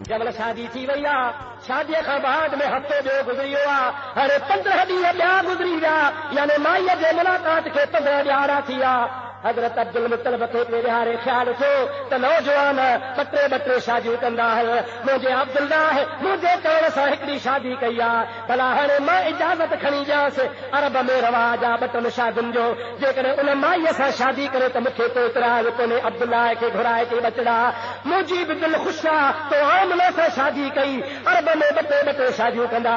جب شادی تھی وئی شادی کا بعد میں ہفتے جو گزری ہوا ہر 15 ڈींहं ॿिया गुज़री विया यानी माईअ जे मुलाक़ात खे 15 ॾियारा थी विया حضرت عبد المطلب खे विहारे ख़्याल थियो त नौजवान ॿ टे शादियूं कंदा मुंहिंजे अब्दुल्लाह मुंहिंजे चवण सां हिकिड़ी शादी कई आहे भला हाणे मां इजाज़त खणी ॾियांसि अरब में रवाज आहे 2 शादियुनि जो जेकॾहिं उन माईअ सां शादी करे त मूंखे को इतराज़ कोन्हे अब्दुल्लाह खे घुराए के बचड़ा मुंहिंजी बि दिलि ख़ुशि आहे तो आमला सां शादी कई अरब में ॿ टे शादियूं कंदा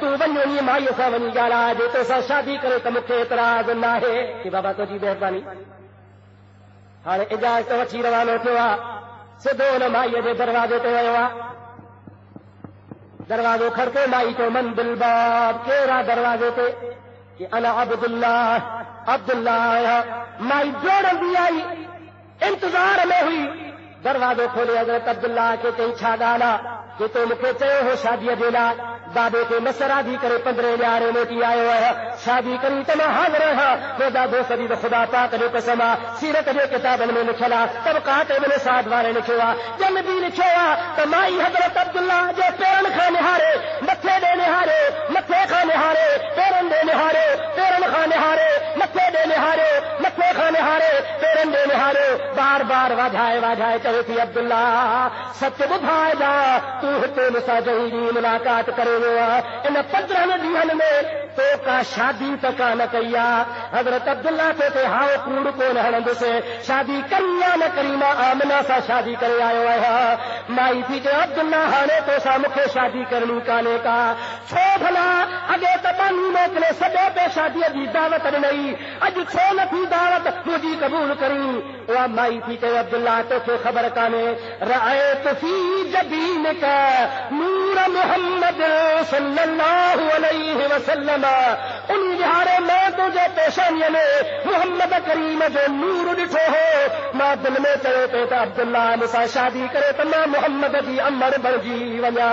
तूं वञ उन माईअ सां वञी ॻाल्हाए जे तोसां शादी करे त मूंखे इतराज़ न आहे कि बाबा तुंहिंजी महिरबानी हाणे इजाज़त वठी रवानो थियो आहे सिधो हुन माईअ जे दरवाज़े ते वियो आहे दरवाज़ो खड़को माई चयो मन दिलबाब केरु आहे दरवाज़े ते कि अना अब्दुल्लाह माई दौड़ंदी आई इंतज़ार में हुई दरवाज़ो खोले हज़रत अब्दुल्लाह खे चई छा ॻाल्हि आहे कि तो मूंखे चयो हो शादीअ जे लाइ दादे खे नसरादी करे 15 ॾियारे मोटी आयो आहियां शादी करी त मां हाज़िर आहियां ख़ुदा दोस्तरी त ख़ुदा पाक जो कसम आहे सीरत जे किताबनि में लिखियलु आहे तबक़ात इब्न साद वारे लिखियो आहे जन बि लिखियो आहे त माई हज़रत अब्दुल्लाह जे पेरनि खां निहारे मथे ॾे निहारे मथे खां निहारे पेरनि ॾे निहारे पेरनि खां निहारे मथे ॾे निहारे मथे खां निहारे पेरनि ॾे निहारे बार बार वाधाए चवे थी अब्दुल्लाह सच ॿुधाइजां तूं हिते मूंसां जहिड़ी मुलाक़ात करे वियो आहे इन 15 ॾींहंनि में तो का शादी त कान कई आहे हज़रत अब्दुल्लाह खे हाओ कूड़ कोन हणंदुसि शादी करी या न करी मां आमना सां शादी करे आयो आहियां माई थी चए अब्दुल्लाह हाणे तोसां मूंखे शादी करणी कान्हे का छो भला अॻे त बानी मोकिले सॼो पे शादीअ जी दावत ॾिनई अॼु छो नथी दावत मुंहिंजी क़बूल करी उहा माई थी चए अब्दुल्लाह तोखे ख़बर कान्हे रअयत फी जबीनिक नूर मुहम्मद सल्लल्लाहु अलैहि वसल्लम उन ॾिहारे मां तुंहिंजे पेशानीअ में मुहम्मद करीम जो नूर ॾिठो हो मां दिलि में चयो पियो त अब्दुल्लाह मूंसां शादी करे त मां मुहम्मद जी अमर बणिजी वञा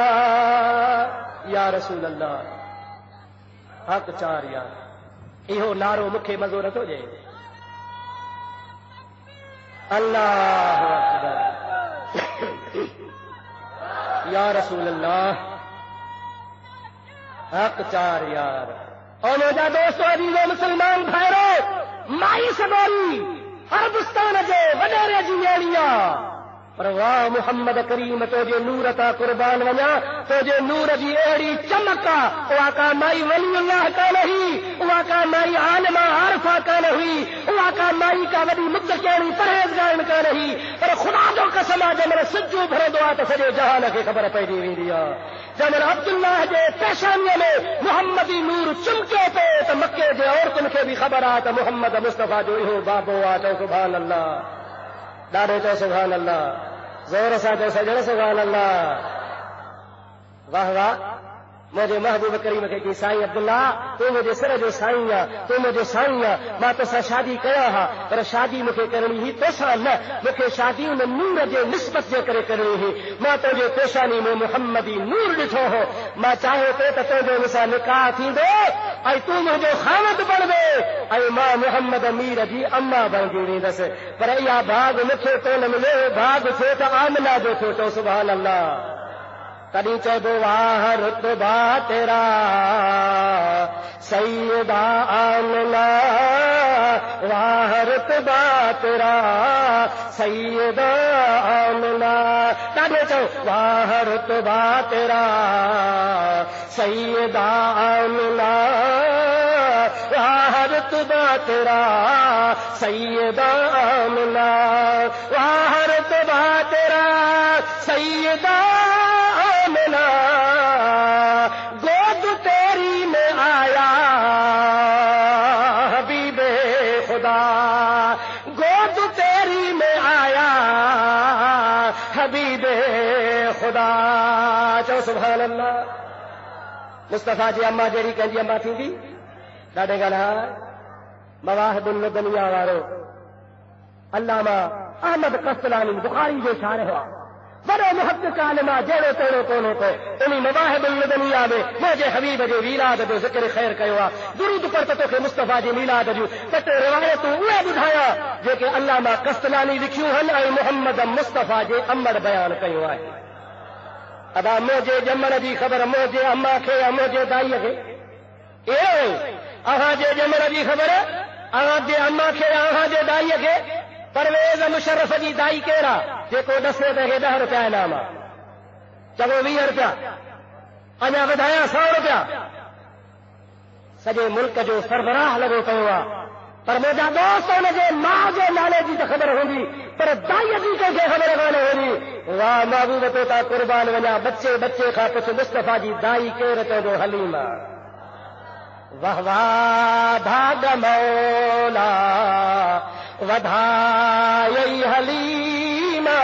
या रसूल अल्लाह हक़ चार यार इहो नारो मूंखे मज़ो नथो ॾे अल्लाह अकबर या रसूल अल्लाह हक़ चार यार और मुंहिंजा दोस्त अजीज़ो मुसलमान भाइरो माई सॻोरी अरबस्तान जे वॾेरे जी न्याणी आहे पर वाह मुहम्मद करीम तुंहिंजे नूर तां क़ुर्बान वञा तुंहिंजे नूर जी अहिड़ी चमक आहे उहा का माई वलीउल्लाह कान हुई उहा का माई आलिमा आरिफा कान हुई उहा का माई का वॾी मुत्तक़ियाणी परहेज़गार कान हुई पर ख़ुदा जो कसम आहे जंहिंमहिल सिजु भरंदो आहे त सॼे जहान खे ख़बर पइजी वेंदी आहे जंहिंमहिल अब्दुल्लाह जे पेशानीअ में मुहम्मदी नूर चमके पियो त मके जे औरतुनि खे बि ख़बर आहे त मुहम्मद मुस्तफ़ा जो इहो बाबो आहे चओ सुभान अल्लाह ॾाढो चओ सुभान अल्लाह ज़ोर सां चओ सजण सुभान अल्लाह वाह वाह मुंहिंजे महबूब करीम खे की साईं अब्दुल्लाह तूं मुंहिंजे सिर जो साईं आहे तूं मुंहिंजो साईं आहे मां तोसां शादी कयां हा पर शादी मूंखे करणी हुई तोसां न मूंखे शादी उन नूर जे निस्बत जे करे करणी हुई मां तुंहिंजे पेशानी में मुहम्मदी नूर ॾिठो हो मां चाहियो पियो त तुंहिंजो मूंसां निकाह थींदो ऐं तूं मुंहिंजो ख़ावंद बणिबे ऐं मां मुहम्मद मीर जी अम्मा बणिजी वेंदसि पर इहा भाग मूंखे कोन मिलियो भाग थियो त आमना जो थियो चओ सुभान अल्लाह तॾहिं चइबो वाह रुतबा तेरा सैयदा आमना वाह रुतबा तेरा सैयदा आमना ॾाढो चओ वाह रुतबा तेरा सैयदा आमना वाह रुतबा तेरा सैयदा आमना वाह रुतबा तेरा सैयदा गोद तेरी में आया हबीबे खुदा गोद तेरी में आया हबीबे खुदा चओ सुभान अल्लाह मुस्तफ़ा जी अम्मा जहिड़ी कंहिंजी अम्मा थींदी ॾाढे ॻाल्हि मवाहिबुल दुनिया वारो अल्लामा अहमद कस्तलानी बुखारी जो शारिह आहे बड़ो मुहक़्क़िक़ आलिम आहे जहिड़ो तहिड़ो कोन्हे को उन मवाहिबुल दुनिया में मुंहिंजे हबीब जे मीलाद जो ज़िक्र ख़ैर कयो आहे दुरूद पर त तोखे मुस्तफ़ा जी मीलाद जूं 2 रिवायतूं उहे ॿुधाया जेके अल्लामा कस्तलानी लिखियूं आहिनि ऐं मुहम्मद मुस्तफ़ा जे अमर बयानु कयो आहे ادا موجے جمن دی خبر موجے اما کے یا موجے دائی کے اہاں جے جمن دی خبر اہاں جے اما کے اہاں جے دائی کے پرویز مشرف جی دائی کیڑا جیکو دسے تے 10 روپیہ انعام چلو 20 روپیہ اجا ودایا 100 روپیہ سجے ملک جو سربراہ لگو پयो آ پر مجھا دوست ان کے ماں جو نالے جی تو خبر ہوگی پر دائی جی کے خبر کانے ہوگی واہ محبوب تو تا قربان وجا بچے بچے کا پچھ مصطفیٰ جی دائی کیرتے جو حلیمہ واہ واہ بھاگ مولا ودھائی حلیمہ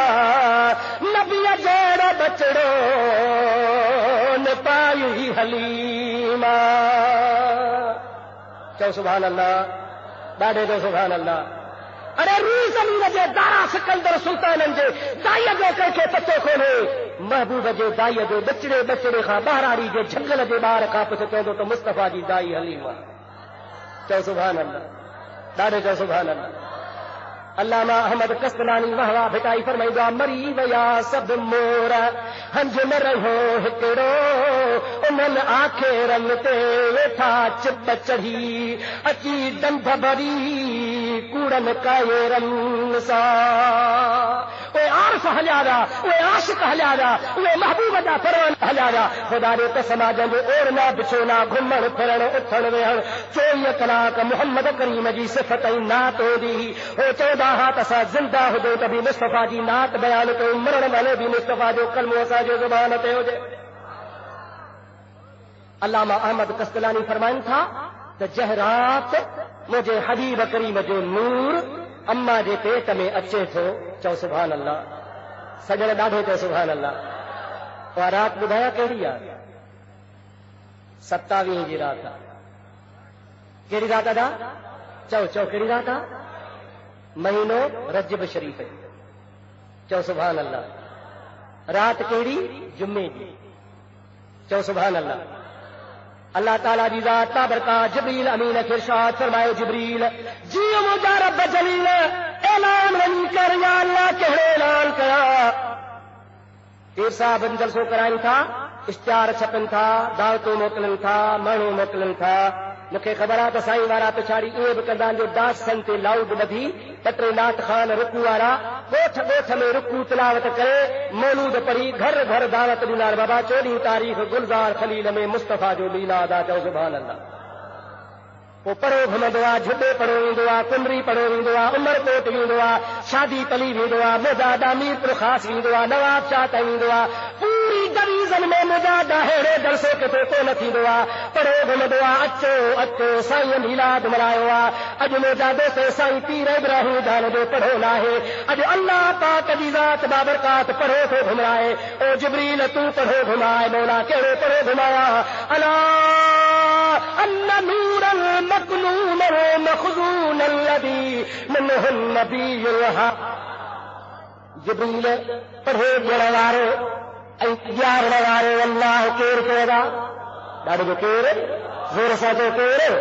نبی جیڑا بچڑو نپائی حلیمہ چو سبحان اللہ ڈاڈے جو سبحان اللہ ارے روح زمین جے دارا سکندر سلطانن جے دائی جو کر کے پتو کھولے محبوب جے دائی جو بچڑے بچڑے خاں بہراری جے جنگل جے بار کا پچھ چوندو تو مصطفیٰ جی دائی حلیمہ چو سبحان اللہ ڈاڈے جو سبحان اللہ علامہ احمد کستلانی وہوا بھٹائی فرمائیدا مری ویا سب مور ہنج نہ رہو ہکڑو انہن آکھے رن تے ویٹھا چپ چڑھی اچی ڈنڈ بھری کوڑن کائے رن سا اے عارف ہلیارا اے عاشق ہلیارا اے محبوب دا پروان ہلیارا خدا دے قسم جن اور نہ بچونا گھمن پھرن اٹھن وہن 24 کلاک محمد کریم جی صفت نعت دی او 14 ہاتھ اسا زندہ ہو دے تبھی مصطفیٰ جی نعت بیان تو مرن والے بھی مصطفیٰ جو کلمہ اسا جو زبان تے ہو جائے علامہ احمد کستلانی فرمائن تھا کہ جہرات مجھے حبیب کریم جو نور اما جے پیٹ میں اچے تھو چو سبحان اللہ سجن ڈاڈھے چو سبحان اللہ اور رات بدھایا کیڑی آ 27 جی رات کیڑی رات ادا چو کیڑی رات آ مہینو رجب شریف چو سبحان اللہ رات کیڑی جمعے جی چو سبحان اللہ اللہ تعالیٰ جی ذات بابرکات جبریل امین کے ارشاد فرمائے جبریل جیو مجھا رب جلیل اعلان رنی کر یا اللہ کہڑے اعلان کرا پیر صاحب جلسوں کرائیں تھا اشتہار چھپن تھا دعوتوں موکلن تھا مانو موکلن تھا مکھے خبر آ تو سائیں وارا پچھاڑی اے بھی کردان جو داس سن تے لاؤڈ بدھی پٹرے نات خان رکو وارا گوٹھ گوٹھ میں رکو تلاوت کرے مولود پڑھی گھر گھر دعوت ڈینار بابا 14 تاریخ گلزار خلیل میں مصطفیٰ جو لیلا ادا چو سبحان اللہ وہ پڑھو گھمندو آ جھڈے پڑھو ویندو آ کمری پڑھو ویندو آ عمر کوٹ ویندو آ شادی پلی ویندو آ مزادا میر پر خاص ویندو آ نواب شاہ تے ویندو آ پوری ڈویژن میں مزادا ہیڑے جلسے کے تو نہ تھیندو آ پڑھو گھمندو آ اچو اچو سائیں میلاد ملایو آ اج مزادو سے سائیں پیر ابراہیم جان جو پڑھو لاہے اج اللہ پاک دی ذات بابرکات پڑھو تو گھمائے او جبریل تو پڑھو گھمائے مولا کیڑے پڑھو گھمایا اللہ ان نور المكنون المخزون الذي منه النبي الوهاب جبریل پڑھے جڑوارو اي ياروارو اللہ کیر کیدا ڈاڈو کیر زور سا تو کیر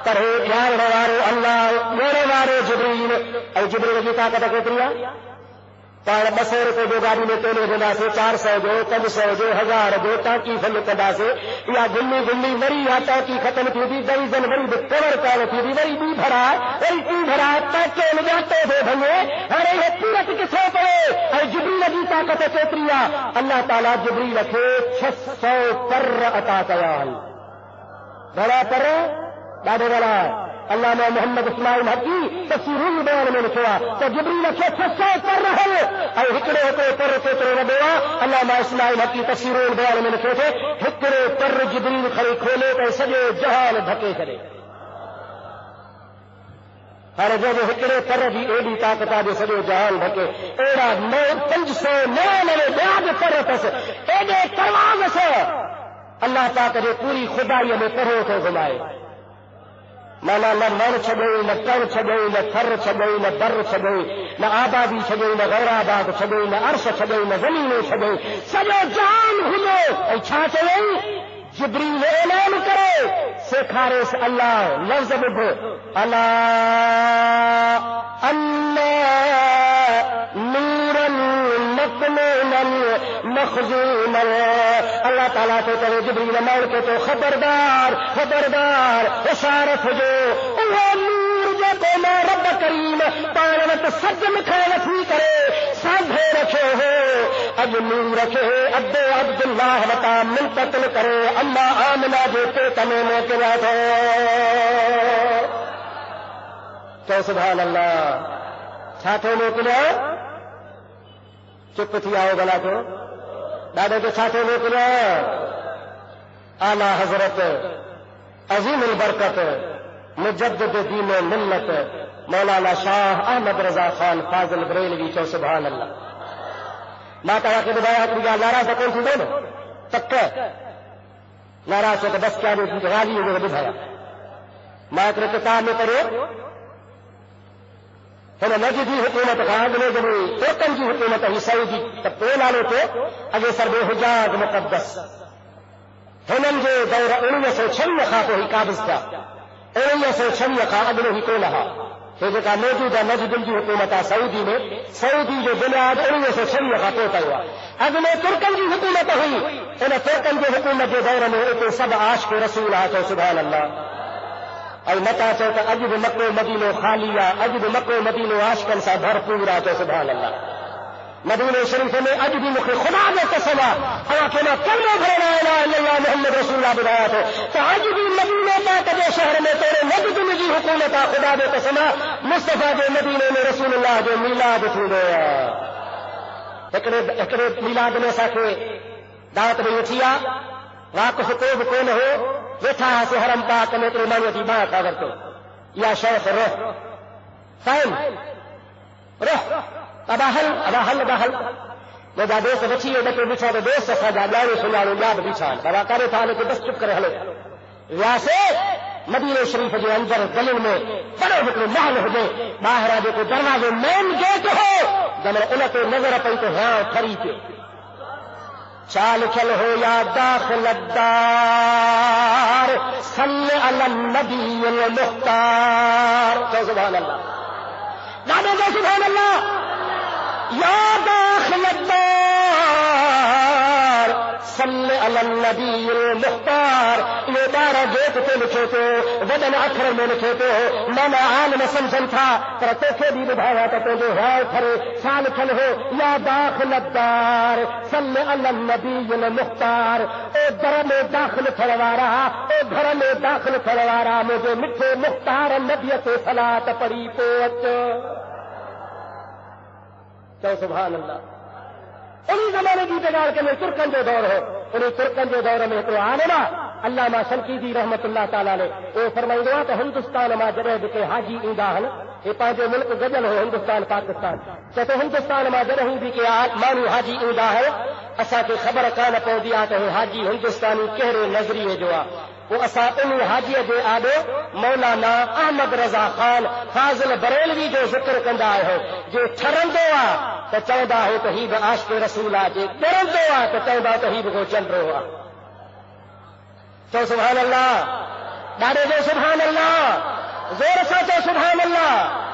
پڑھے جڑوارو اللہ جڑوارو جبریل اي جبریل کی طاقت کیتری ہے 200 روپے جو گاڑی میں تولے دینا سے 400 جو 500 جو 1000 جو ٹانکی فل کندا سے یا گلی گلی وری یا ٹانکی ختم تھی دی ڈویژن وری کور کال تھی دی وری بھی بھرا وری تو بھرا ٹانکے لگاتے دے بھنے ارے یہ پورت کسے پڑے اے جبریل دی طاقت کیتریا اللہ تعالی جبریل کے 600 پر عطا کیا بڑا پر ڈاڈے والا علامہ محمد اسماعیل حقی تفسیر بیان میں لکھا تو جبریل کے 600 پر رہے اور ہکڑے کو پر کیترے ربوا علامہ اسماعیل حقی تفسیر بیان میں لکھے تھے ہکڑے پر جبریل کھڑے کھولے تو سجے جہان دھکے کرے ہر جب ہکڑے پر دی ایڈی طاقت آ سجے جہان دھکے ایڑا 599 بیاد پر تس ایڈے کرواز سے اللہ پاک جو پوری خدائی میں پڑھو تو گھمائے مانا نہ مر چھگئی نہ کر چھگئی نہ تھر چھگئی نہ در چھگئی نہ آبادی چھگئی نہ غیر آباد چھگئی نہ عرش چھگئی نہ زمین چھگئی سجو جان ہلو چھا چوئی جبریل اعلان کرے سکھارے سے اللہ لفظ بدھو اللہ اللہ نورا مکنونا مخزوما اللہ تعالیٰ تو کرے جبریل موڑ کے تو خبردار خبردار اشارت جو وہ نور جو کو میں رب کریم پانوت سجم کھے وفی کرے سانبھے رکھے ہو اب نور رکھے ابو عبداللہ وطا منتقل کرے اما آمنہ جو تمہیں موقعات ہو تو سبحان اللہ چھاٹے موقعا چپ تھی آؤ بلا کو دادے کے چھاٹے موقعا اعلی حضرت عظیم البرکت مجدد دین و ملت مولانا شاہ احمد رضا خان فاضل بریلوی چو سبحان اللہ ماں کہا کہ بتایا کہ ناراض کون تھی دونوں تک ناراض ہو تو بس کیا نہیں غالی ہو گئے بجھایا ماں اپنے کتاب میں پڑھو ہن نجدی حکومت خان نے جب ترکن کی حکومت ہی سعودی تب تو نالے تو اگے سر بے حجاج مقدس ہنن جو دور 1996 خاں کو ہی قابض تھا 1996 خاں اگلے ہی کو لہا یہ جو موجودہ نجد کی حکومت ہے سعودی میں سعودی جو بنیاد 1996 خاں پوتا ہوا اگلے ترکن کی حکومت ہوئی ان ترکن کی حکومت کے دور میں ایک سب عاشق رسول آتا سبحان اللہ اور متا چوتا اجب مکو مدینو خالیہ اجب مکو مدینو عاشقن سا بھرپور آتا سبحان اللہ مدینہ شریف میں اج بھی مکھ خدا نے قسم ہوا کہ میں کلمہ بھر لا الہ الا اللہ محمد رسول اللہ بتایا تھا تو اج بھی مدینہ پاک کے شہر میں تیرے نجد کی حکومت خدا نے قسم مصطفیٰ کے مدینے میں رسول اللہ جو میلاد تھی گیا ایکڑے میلاد میں ساکھے دعوت میں اٹھیا واقف کو بھی کون ہو ویٹھا سے حرم پاک میں تیرے مانو دی بات اگر تو یا شیخ روح فائن روح اباہل میرا دوست بچی ہے ڈکے بچھا تو دوست سا جا جانے سنانے یاد بچھان بڑا کرے تھا کہ بس چپ کرے ہلے یہاں سے مدینہ شریف کے اندر گلن میں بڑے بڑے محل ہو گئے باہر آگے کو دروازے مین گیٹ ہو جب ان کو نظر پئی تو ہاں کھڑی پہ چال چل ہو یا داخل الدار صلی علی النبی المختار تو سبحان اللہ نادے دو سبحان اللہ یا داخل الدار صلی علی النبی المختار یہ بارہ گیٹ پہ لکھے تو وزن اکھر میں لکھے تو میں نے عالم سمسن تھا پر توکھے بھی بدھایا تو جو ہے کھڑے سال کھل ہو یا داخل الدار صلی علی النبی المختار اے در میں داخل کھڑوارا اے گھر میں داخل کھڑوارا مجھے مٹھے مختار نبی سے صلاۃ پڑھی پوت تو سبحان اللہ انہی زمانے کی بگاڑ کے میں ترکن جو دور ہو انہیں ترکن جو دور میں تو عالمہ علامہ شنقیطی رحمت اللہ تعالیٰ نے وہ فرمائی دو تو ہندوستان میں جڑے کے حاجی ایندا ہن یہ پانچ ملک گجل ہو ہندوستان پاکستان تو ہندوستان میں جڑے بھی کہ مانو حاجی ایندا ہے اسا کے خبر کان پوندی آ تو حاجی ہندوستانی کہڑے نظریے جو آ وہ اسا ان حاجی دے آدو مولانا احمد رضا خان فاضل بریلوی جو ذکر کندا ہے جو ٹھرندو آ تو چودا ہے تو ہی عاشق رسول آ جے ڈرندو آ تو چودا تو ہی کو چندرو آ تو سبحان اللہ ڈاڑے جو سبحان اللہ زور سا تو سبحان اللہ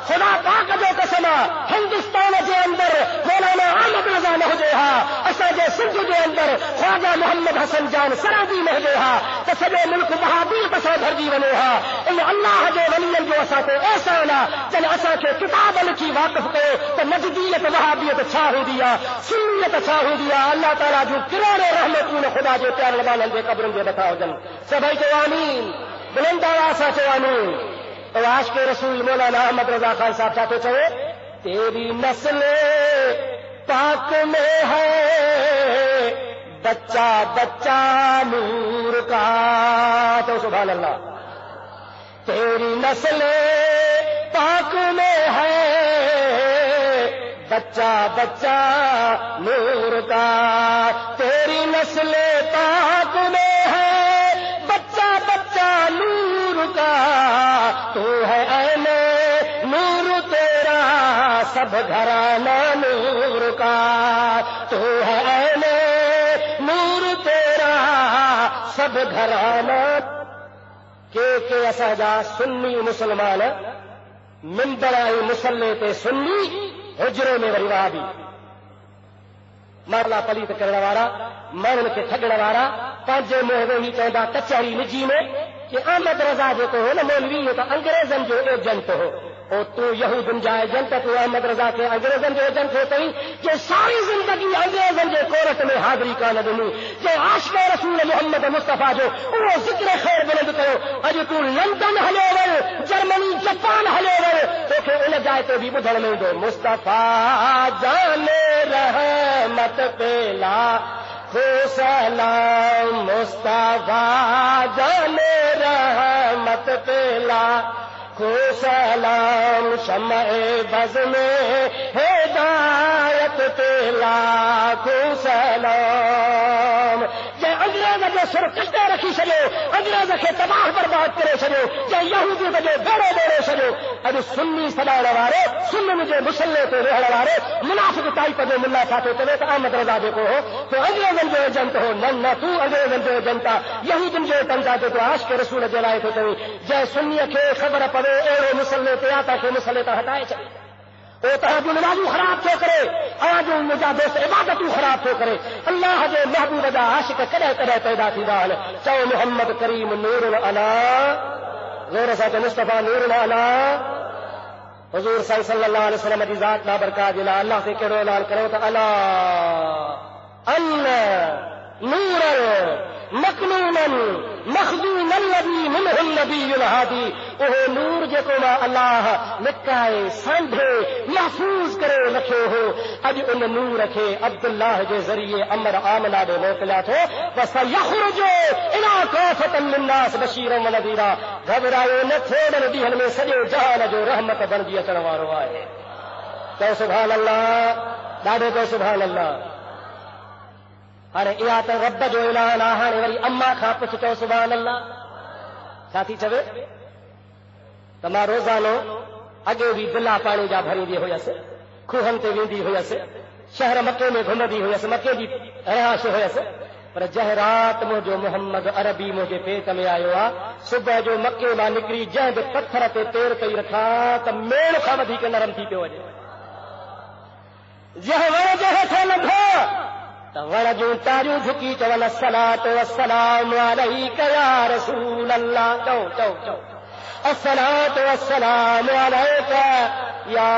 خدا پاک جو قسم ہندوستان کے اندر مولانا احمد رضا مہدے ہا اسا جے سندھ کے اندر خواجہ محمد حسن جان سرادی مہدے ہا تو سجے ملک بہادر بسا بھرجی ونے ہا ان اللہ جو ولین جو اسا کو ایسا نہ چل اسا کے کتاب لکھی واقف کرو تو نجدیت وہابیت چھا ہو دیا سنیت چھا ہو دیا اللہ تعالیٰ جو کروڑے رحمتوں خدا جو پیار لگان دے قبرن دے بتاؤ جن سبھی کو آمین بلند آسا چو آمین تو عاشق رسول مولانا احمد رضا خان صاحب چاہتے چاہے تیری نسل پاک میں ہے بچہ بچہ نور کا تو سبحان اللہ تیری نسل پاک میں ہے بچہ بچہ نور کا تیری نسل پاک میں ہے بچہ بچہ نور کا تو ہے عین نور تیرا سب گھرانہ نور کا تو ہے عین نور تیرا سب گھرانہ کہ اساجا سنی مسلمان منبر آئی مسلح تے سنی حجرے میں وری وہابی मामला पलीत करण वारा माण्हुनि खे ठगण वारा पंहिंजे मुंहुं वेही चवंदा कचहरी निजी में कि अहमद रज़ा जेको हो न मौलवी हो त अंग्रेज़नि जो एजेंट हो और तू यहूदन जा एजेंट तू अहमद रज़ा खे अंग्रेज़नि जो एजेंट हो अथई जे सारी ज़िंदगी अंग्रेज़नि जे कोर्ट में हाज़िरी कान ॾिनी जे आशिक़ रसूल मोहम्मद मुस्तफ़ा जो उहो ज़िक्र ख़ैर बुलंद कयो अॼु तू लंडन हलियो वञ जर्मनी जापान हलियो वञ तोखे उन जाइ ते बि ॿुधण में ईंदो मुस्तफ़ा जाने रहमत पेला खो सलाम मुस्तफ़ा जाने रहमत पेला खो सलाम शम्अ बज़ में हिदायत पेला खो सलाम जंहिं अंग्रेज़ जो सिर कटे रखी छॾियो अंग्रेज़ खे तबाह बर्बाद करे छॾियो जंहिं यहूदियत जो बेड़ो ॿोड़े छॾियो अॼु सुन्नी सॾाइण वारे सुन्ननि जे मुसले ते वेहण वारे मुनाफ़िक़ टाइप जो मुल्ला छा थो चवे त अहमद रज़ा जेको हो तो अंग्रेज़नि जो एजेंट हो न तू अंग्रेज़नि जो एजेंट आहे यहूदियुनि जो एजेंट आहे जेको आशिक़ रसूल जे लाइ थो चवे जंहिं सुन्नीअ खे ख़बर पवे अहिड़ो मुसले ते आहे तव्हांखे मुसले तां हटाए छॾे वो तव्हांजूं नमाज़ूं ख़राब थो करे तव्हांजो मुंहिंजा दोस्त इबादतूं ख़राब थो करे अल्लाह जे महबूब जा आशिक़ कॾहिं कॾहिं पैदा थींदा आहिनि चओ मोहम्मद करीम नूरुन अला ज़ोर सां चओ मुस्तफ़ा नूरुन अला हुज़ूर सल्लल्लाहु अलैहि वसल्लम जी ज़ात बाबरकात जे लाइ अल्लाह खे कहिड़ो ऐलान करो त अला अन्न नूरन मकनूनन मखदूमन लदी मिनहुन नबियुल हादी उहो नूर जेको मां अल्लाह लिकाए सांभे महफ़ूज़ करे रखियो हो अॼु उन नूर खे अब्दुल्लाह जे ज़रिए अमर आमना ॾे मोकिलिया थो फसयख़रुजु इला काफ़तन लिन्नास बशीरन व नज़ीरा घबरायो न थोड़नि ॾींहंनि में सॼे जहान जो रहमत बणिजी अचण वारो आहे चओ सुभान अल्लाह ॾाढो चओ सुभान अल्लाह हाणे इहा त रब जो ऐलान आहे हाणे वरी अम्मा खां पुछ चओ सुभान अल्लाह छा थी चवे त मां रोज़ानो अॻे बि दिला पाणी जा भरींदी हुयसि खूहनि ते वेंदी हुयसि शहर मके में घुमंदी हुयसि मके जी रहाश हुयसि पर जंहिं राति मुंहिंजो मोहम्मद अरबी मुंहिंजे पेट में आयो आहे सुबुह जो मके मां निकिरी जंहिं बि पत्थर ते पेर पई रखां त मेण खां वधीक नरम थी पियो वञे जंहिं वण जे हेठां लंघो त वण जूं तारियूं झुकी चवनि अस्सलातु वस्सलामु अलैका या रसूल अल्लाह चओ चओ चओ अस्सलातु वस्सलामु अलैका या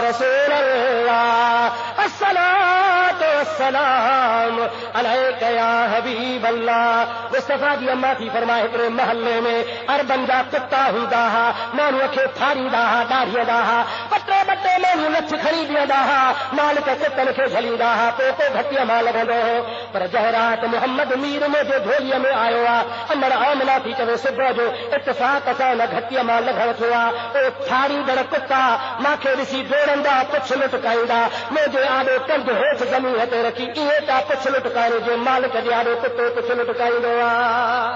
रसूल अल्लाह अस्सलातु वस्सलामु अलैका या हबीब अल्लाह मुस्तफ़ा जी अम्मा थी फरमाए हिकिड़े महल्ले में अरबन जा कुत्ता हूंदा हुआ माण्हूअ खे फारींदा हुआ ॾाढ़ींदा हुआ ॿटे ॿटे माण्हू लठ खणी बीहंदा हुआ मालिक कुतनि खे झलींदा हुआ पोइ को घटीअ मां लॻंदो हो पर जंहिं राति मोहम्मद मीर मुंहिंजे ढोलीअ में आयो आहे अमर आमना थी चवे सुबुह जो इत्तिफ़ाक़ सां न घटीअ मां लॻण थियो आहे ओ फारींदड़ कुत्ता मूंखे ॾिसी दौड़ंदा पुछ लुटकाईंदा मुंहिंजे आॾो कंधु हेठि ज़मीन ते रखी इहे था पुछ लुटकाइण जे मालिक जे आॾो कुतो पुछ लुटकाईंदो आहे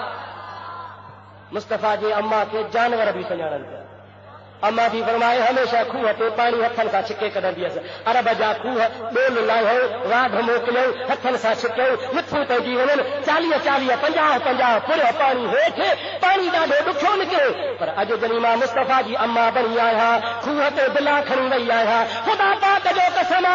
मुस्तफ़ा जे अम्मा खे जानवर बि सुञाणनि पिया अम्मा थी फरमाए हमेशह खूह ते पाणी हथनि सां छिके कढंदी हुअसि अरब जा खूह ॿोल लाहियो वाढ मोकिलियो हथनि सां छिकियो मिठूं पइजी वञनि 40-40 50-50 पुरियो पाणी हेठि पाणी ॾाढो ॾुखियो निकिरे पर अॼु जॾहिं मां मुस्तफ़ा जी अम्मा बणी आहियां खूह ते दिला खणी वई आहियां ख़ुदा पाक जो कसम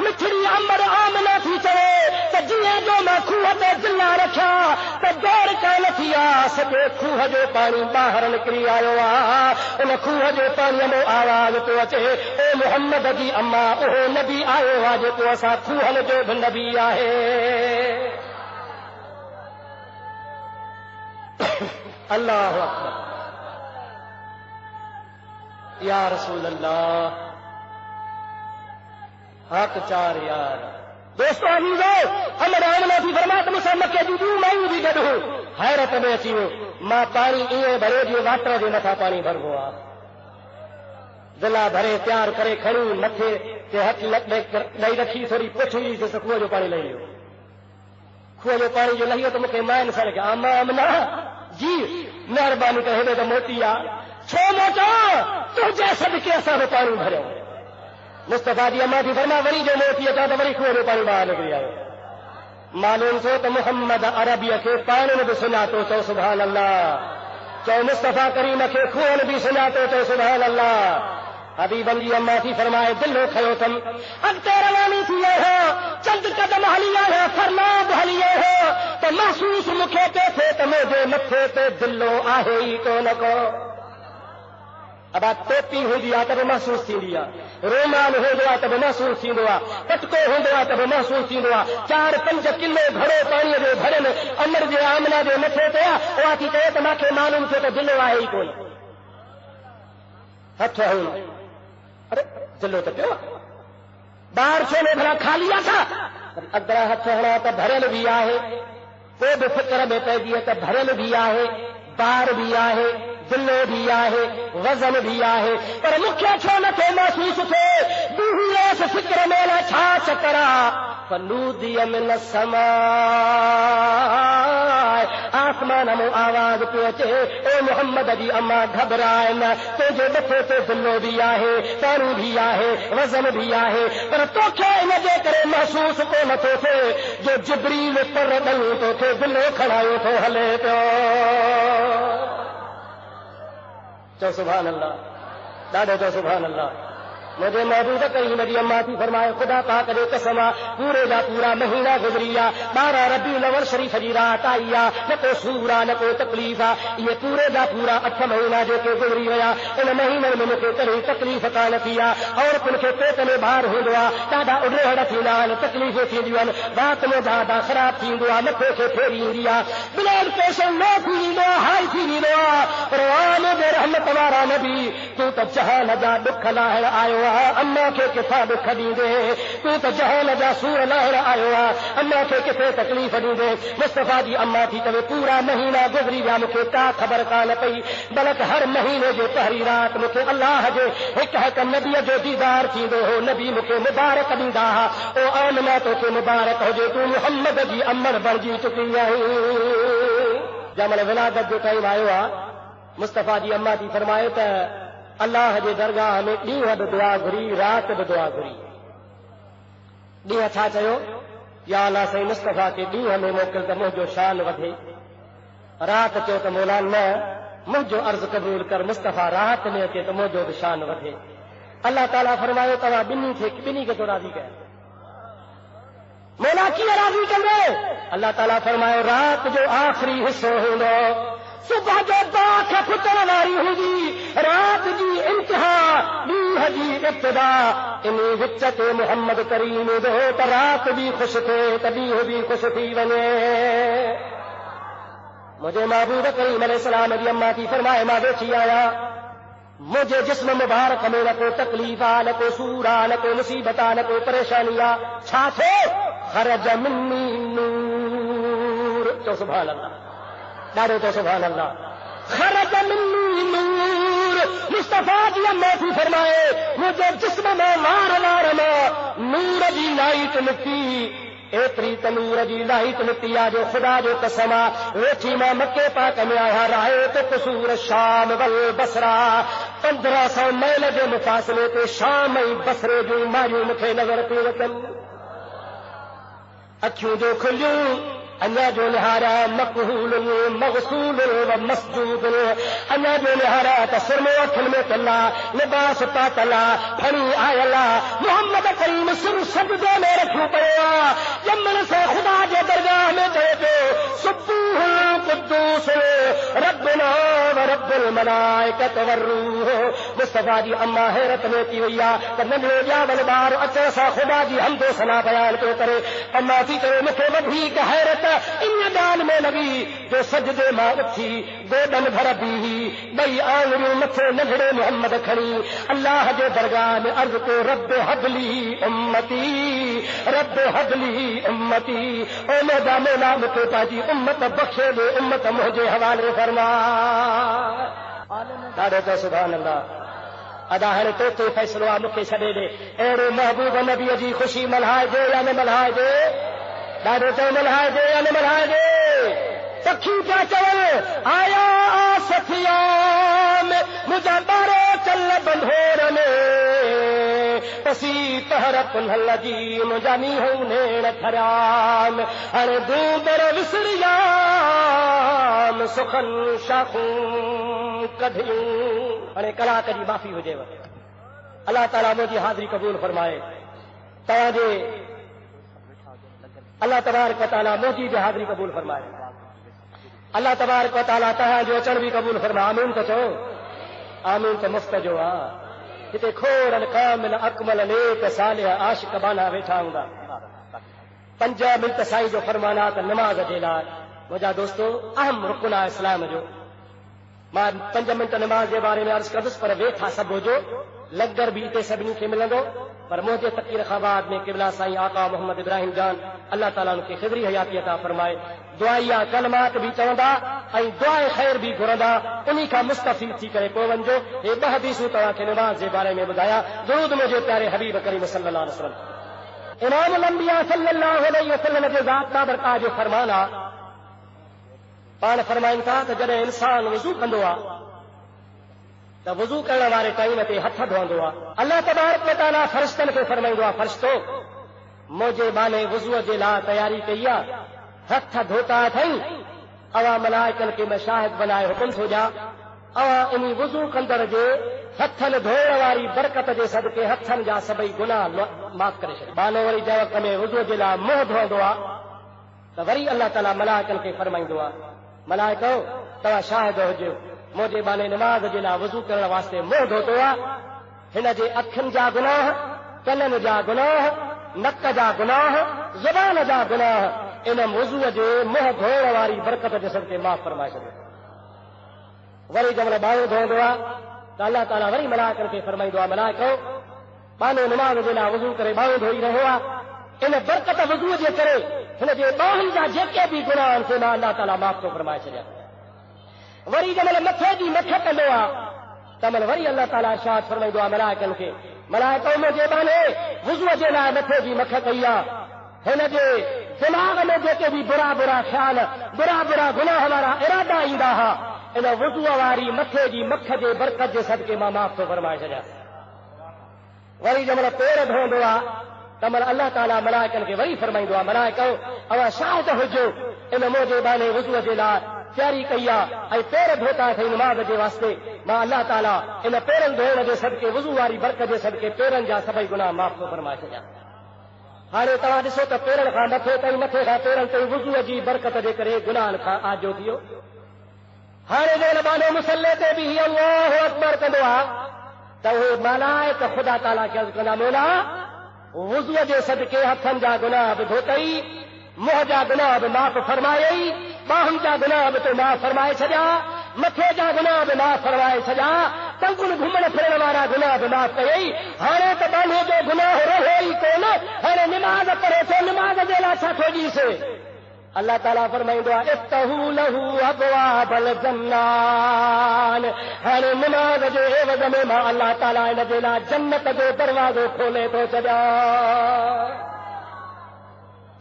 मिठड़ी अमर आमना थी चवे त जीअं जो मां खूह ते दिला रखिया त दौड़ कान थी आहे सॼे खूह जो पाणी ॿाहिरि निकिरी आयो आहे उन खूह जो पाणीअ में आवाज़ थो अचे ओ मोहम्मद जी अम्मा उहो नबी आयो आहे जेको असां खूहनि जो बि नबी आहे अल्लाहु अकबर या रसूल अल्लाह हक़ चार यार दोस्तों अजीजो अमर आमना थी फरमाए त मूंसां मके जूं ॿियूं मायूं बि गॾु हुयूं हैरत में अची वियो मां पाणी ईअं भरे जीअं वाटर जे मथां पाणी भरबो आहे दिला भरे तैयार करे खणी मथे ते हथ ॾेई रखी थोरी पुछ हुई त खूह जो पाणी लही वियो खूह जो पाणी जो लही वियो त मूंखे माइनि सां लॻिया आमा अमना जी महिरबानी त हेॾे त मोटी आहे छो मोटा तुंहिंजे सदके असां बि पाणी भरियो मुस्तफ़ा जी अम्मा थी फरमाए वरी जो मोटी अचां त वरी खूह जो पाणी ॿाहिरि निकिरी आयो मालूम थियो त मोहम्मद अरबीअ खे पाणीनि बि सुञातो चओ सुभान अल्लाह चओ मुस्तफ़ा करीम खे खूहनि बि सुञातो चओ सुभान अल्लाह हबीबन जी अम्मा थी फरमाए दिलो खयो अथमि अॻिते रवानी थी आहियां चंद कदम تو محسوس مکھے تے تھے تو مجھے متھے تے دلو آہے ہی کو نہ کو اب ٹوپی ہوں تب محسوس تھی رومال ہوں تب محسوس تھی پٹکو ہوں تب محسوس تھی 4-5 کلو گھڑو پانی کے بھرن امر کے آمنا کے متھے تے وہ آتی کہے تو ماں معلوم تھو تو دلو آئے ہی کون ہاتھ ارے دلو تو پو باہر چھوڑے بھلا کھا لیا تھا اگر ہاتھ ہڑا تو بھرل بھی ہے کوئی بھی فکر میں پی گئی تو بھرل بھی ہے بار بھی ہے دلو بھی ہے وزن بھی ہے پر مکھے چھو نہ تھے محسوس تھے اس فکر میں نہ چھا چکرا فنودی من السماء آسمان میں آواز پہنچے اے محمد جی اما گھبرائے نہ تجھے متھے تے دلو بھی ہے پانی بھی ہے وزن بھی ہے پر توکھے نہ دے کرے محسوس کو نہ تو تھے جو جبریل پر ڈل تو تھے دلو کھڑاयो تو ہلے پو تو سبحان اللہ ڈاڈو تو سبحان اللہ مجھے محبوب کریم نبی اما تھی فرمائے خدا پاک دے قسم پورے دا پورا مہینہ گزریا 12 ربیع الاول شریف جی رات آئی نہ کو سورا نہ کو تکلیف یہ پورے دا پورا 8 مہینہ جو کہ گزری ویا ان مہینے میں مجھے کہیں تکلیف کا نہ کیا اور ان کے پیٹ میں باہر ہوندا ڈاڈا اڑے ہڑ تھی نال تکلیف تھی دیون رات میں ڈاڈا خراب تھیندا متھے کے پھیری دیا بلاد پیشن نہ تھی نہ ہائی تھی نہ پروان دے رحمت وارا نبی تو جہان دا دکھ لاہر آئے اما کے کتھا دکھ دی دے تو جہان جا سور لہر آئے اما کے کتھے تکلیف دی دے مصطفیٰ جی اما تھی تو پورا مہینہ گزری ویا مکھے کا خبر کا نہ پئی بلکہ ہر مہینے جو پہری رات مکھے اللہ جو ایک نبی جو دیدار تھیندو ہو نبی مکھے مبارک دیندا او آمنا تو کے مبارک ہو جو تو محمد جی امر بڑی چکی آئی جمل ولادت جو ٹائم آیا مصطفیٰ جی اما جی فرمائے تو اللہ جے درگاہ میں ڈींहं बि दुआ घुरी रात बि दुआ घुरी ॾींहं छा चयो या अल्लाह साईं मुस्तफ़ा खे ॾींहं में मोकिल त मुंहिंजो शान वधे रात चयो त मौला न मुंहिंजो अर्ज़ क़बूल कर मुस्तफ़ा रात में अचे त मुंहिंजो बि शान वधे अल्लाह ताला फरमायो तव्हां ॿिन्ही खे थो राज़ी कयो मौला कीअं राज़ी कंदो अल्लाह ताला फरमायो रात जो आख़िरी हिसो हूंदो صبح جو باک پھٹن واری ہوندی رات جی انتہا ॾींहं जी ابتدا ان وچ تے محمد کریم دو ت رات بھی خوش تھے ت ॾींहं بھی خوش تھی ونے مجھے محبوب کریم علیہ السلام جی اما کی فرمائے ماں ویچی آیا مجھے جسم مبارک میں نہ کوئی تکلیف نہ کوئی سور نہ کوئی مصیبت نہ کوئی پریشانی چھا تھے خرج منی نور تو سبحان اللہ ڈاڑے تو سبحان اللہ خرج منی نور مصطفیٰ جی اما تھی فرمائے مجھے جسم میں وار میں نور جی لائٹ نکتی ایتری تنور جی لائٹ نکتی جو خدا جو قسم ویٹھی میں مکے پاک میں آیا رائے تو قصور شام والبصرہ 1500 میل کے مفاصلے تے شام بصرے جو ماریوں مکھے نظر پی وطن اکھیوں جو کھلیوں انیا جو نہارا مقہول مغسول و مسجود انیا جو نہارا تسرم اٹھن میں تلا لباس پاتلا پھڑی آئلا محمد کریم سر سجدے میں رکھو پڑیا یمن سے خدا کے درگاہ میں چلے پہ سبوح القدوس ربنا و رب الملائکۃ والروح مصطفیٰ جی اما حیرت میں کی ہوئی کہ نبی جاول بار اچھا سا خدا جی ہم دو سنا بیان تو کرے اما تھی کرے مکھے ودھی کہ حیرت ان دال میں لگی جو سجدے ماں اٹھی گودن بھر بھی بئی آنگریوں متھے نجڑے محمد کھڑی اللہ کے درگاہ میں عرض کو رب حبلی امتی رب حبلی امتی او میرا مولا مکھے پاجی امت بخشے دے امت مجھے حوالے فرما ڈاڑے تو سبحان اللہ ادا ہے تو فیصلو مکھے چھڈے دے اہڑے محبوب نبی جی خوشی ملہائے دے یا نہ ملہائے دے ڈاڑے تو ملہائے دے یا نہ ملہائے دے سکھی کیا چل آیا سفیا میں مجھے بارے چل بندھور میں پسی تہر پنہل جی مجانی ہوں نیڑ تھرام ہر دوبر وسریام سخن شاخوں کدھیوں ہر کلا کری معافی ہو جائے اللہ تعالیٰ مجھے حاضری قبول فرمائے اللہ تبارک و تعالیٰ موجی کی حاضری قبول فرمائے. اللہ تبارک و تعالیٰ تہاں جو اچن بھی قبول فرمائے. آمین تو چو آمین تو مفت جو آ کتے کھوڑن کامل اکمل نیک صالح عاشق بانا ویٹھا ہوں گا. 5 منٹ سائی جو فرمانات نماز جے لائے مجھا دوستو اہم رکن ہے اسلام جو. ماں 5 منٹ نماز کے بارے میں عرض کردس پر ویٹھا سب ہو جو لنگر بھی تے سبنی کے ملندو پر مجھے تقیر خاباد میں قبلہ سائیں آقا محمد ابراہیم جان اللہ تعالیٰ ان کی خبری حیاتی عطا فرمائے. دعائیا کلمات بھی چوندا ائی دعائے خیر بھی گھرندا انہی کا مستفید تھی کرے کو ونجو. یہ 2 حدیثوں طرح کے نماز کے بارے میں بتایا. درود مجھے پیارے حبیب کریم صلی اللہ علیہ وسلم. امام الانبیاء صلی اللہ علیہ وسلم کے ذات بابرکاہ جو فرمانا پان فرمائن تھا کہ جڏهं انسان وضو کندو آ تو وضو کرنے والے ٹائم تے ہتھ دھوندو آ. اللہ تبارک و تعالیٰ فرشتن کے فرمائندو آ فرشتو مجھے بانے وضو جے لا تیاری کئی آ ہتھ دھوتا تھئی اوا ملائکن کے میں شاہد بنائے حکم سو جا اوا انہی وضو کندر جے ہتھن دھوڑ واری برکت جے صدقے ہتھن جا سبئی گناہ معاف کرے چھڈ. بانو وری جے وقت میں وضو جے لا منہ دھوندو آ تو وری اللہ تعالیٰ ملائکن کے فرمائندو آ ملائکو توا شاہد ہوجو مجھے بانے نماز جے لا وضو کرنے واسطے منہ دھوتو آ. ہن جے اکھن جا گناہ کلن جا گناہ نک جا گناہ زبان جا گناہ ان وضو جے منہ دھوڑ واری برکت جے صدقے معاف فرمائے چھڈ. وری جمل باہو دھوندو آ تو اللہ تعالیٰ وری ملائکن کے فرمائندو آ ملائکو بانے نماز جے لا وضو کرے باہو دھوئی رہو آ ان برکت وضو جے کرے ہن جے باہن جا جیکے بھی گناہ ان سے اللہ تعالیٰ معاف تو فرمائے چھڈیا. وری جمل متھے جی مکھ کندو آ تمل وری اللہ تعالیٰ ارشاد فرمائندو آ ملائکن کے ملائکو مجھے بانے وضو جے لا متھے جی مکھ کئی آ ہن جے دماغ میں جیکے بھی برا برا خیال برا برا گناہ ہمارا ارادہ ایندا ہا ان وضو واری متھے جی مکھ جے برکت جے صدقے ماں معاف تو فرمائے چھڈیا. وری جمل پیر دھوندو آ تمل اللہ تعالیٰ ملائکن کے وری فرمائندو آ ملائکو اوا شاہد ہوجو ان مجھے بانے وضو جے لا تیاری کئی آ ائی پیر دھوتا تھئی نماز جے واسطے ماں اللہ تعالیٰ ان پیرن دھوئण جے صدقے وضو واری برکت جے صدقے پیرن جا سبئی گناہ معاف تو فرمائے چھڈیا. हाणे तव्हां ॾिसो त पेरनि खां मथे ताईं मथे खां पेरनि ताईं वुज़ूअ जी बरकत जे करे गुनाहनि खां आजो थियो. हाणे जे लबानो मुसले ते बि अल्लाहु अकबर कंदो आहे त उहे मलाइक ख़ुदा ताला खे अर्ज़ु कंदा मौला वुज़ूअ जे सदके हथनि जा गुनाह बि धोतई मुंहं जा गुनाह बि माफ़ फरमायई ॿाहुनि जा गुनाह बि तो माफ़ फरमाए छॾिया मथे जा गुनाह बि माफ़ फरमाए छॾिया टंगुनि घुमण फिरण वारा गुनाह बि माफ़ कयई. हाणे त बाने जो गुनाह रहे ई कोन हाणे निमाज़ करे थो निमाज़ जे लाइ छा थो ॾींसि. अल्लाह ताला फरमाईंदो आहे इफ्तहू लहू अबवाबल जन्नान. हाणे निमाज़ जे एवज़ में मां अल्लाह ताला इन जे लाइ जन्नत जो दरवाज़ो खोले थो छॾियां.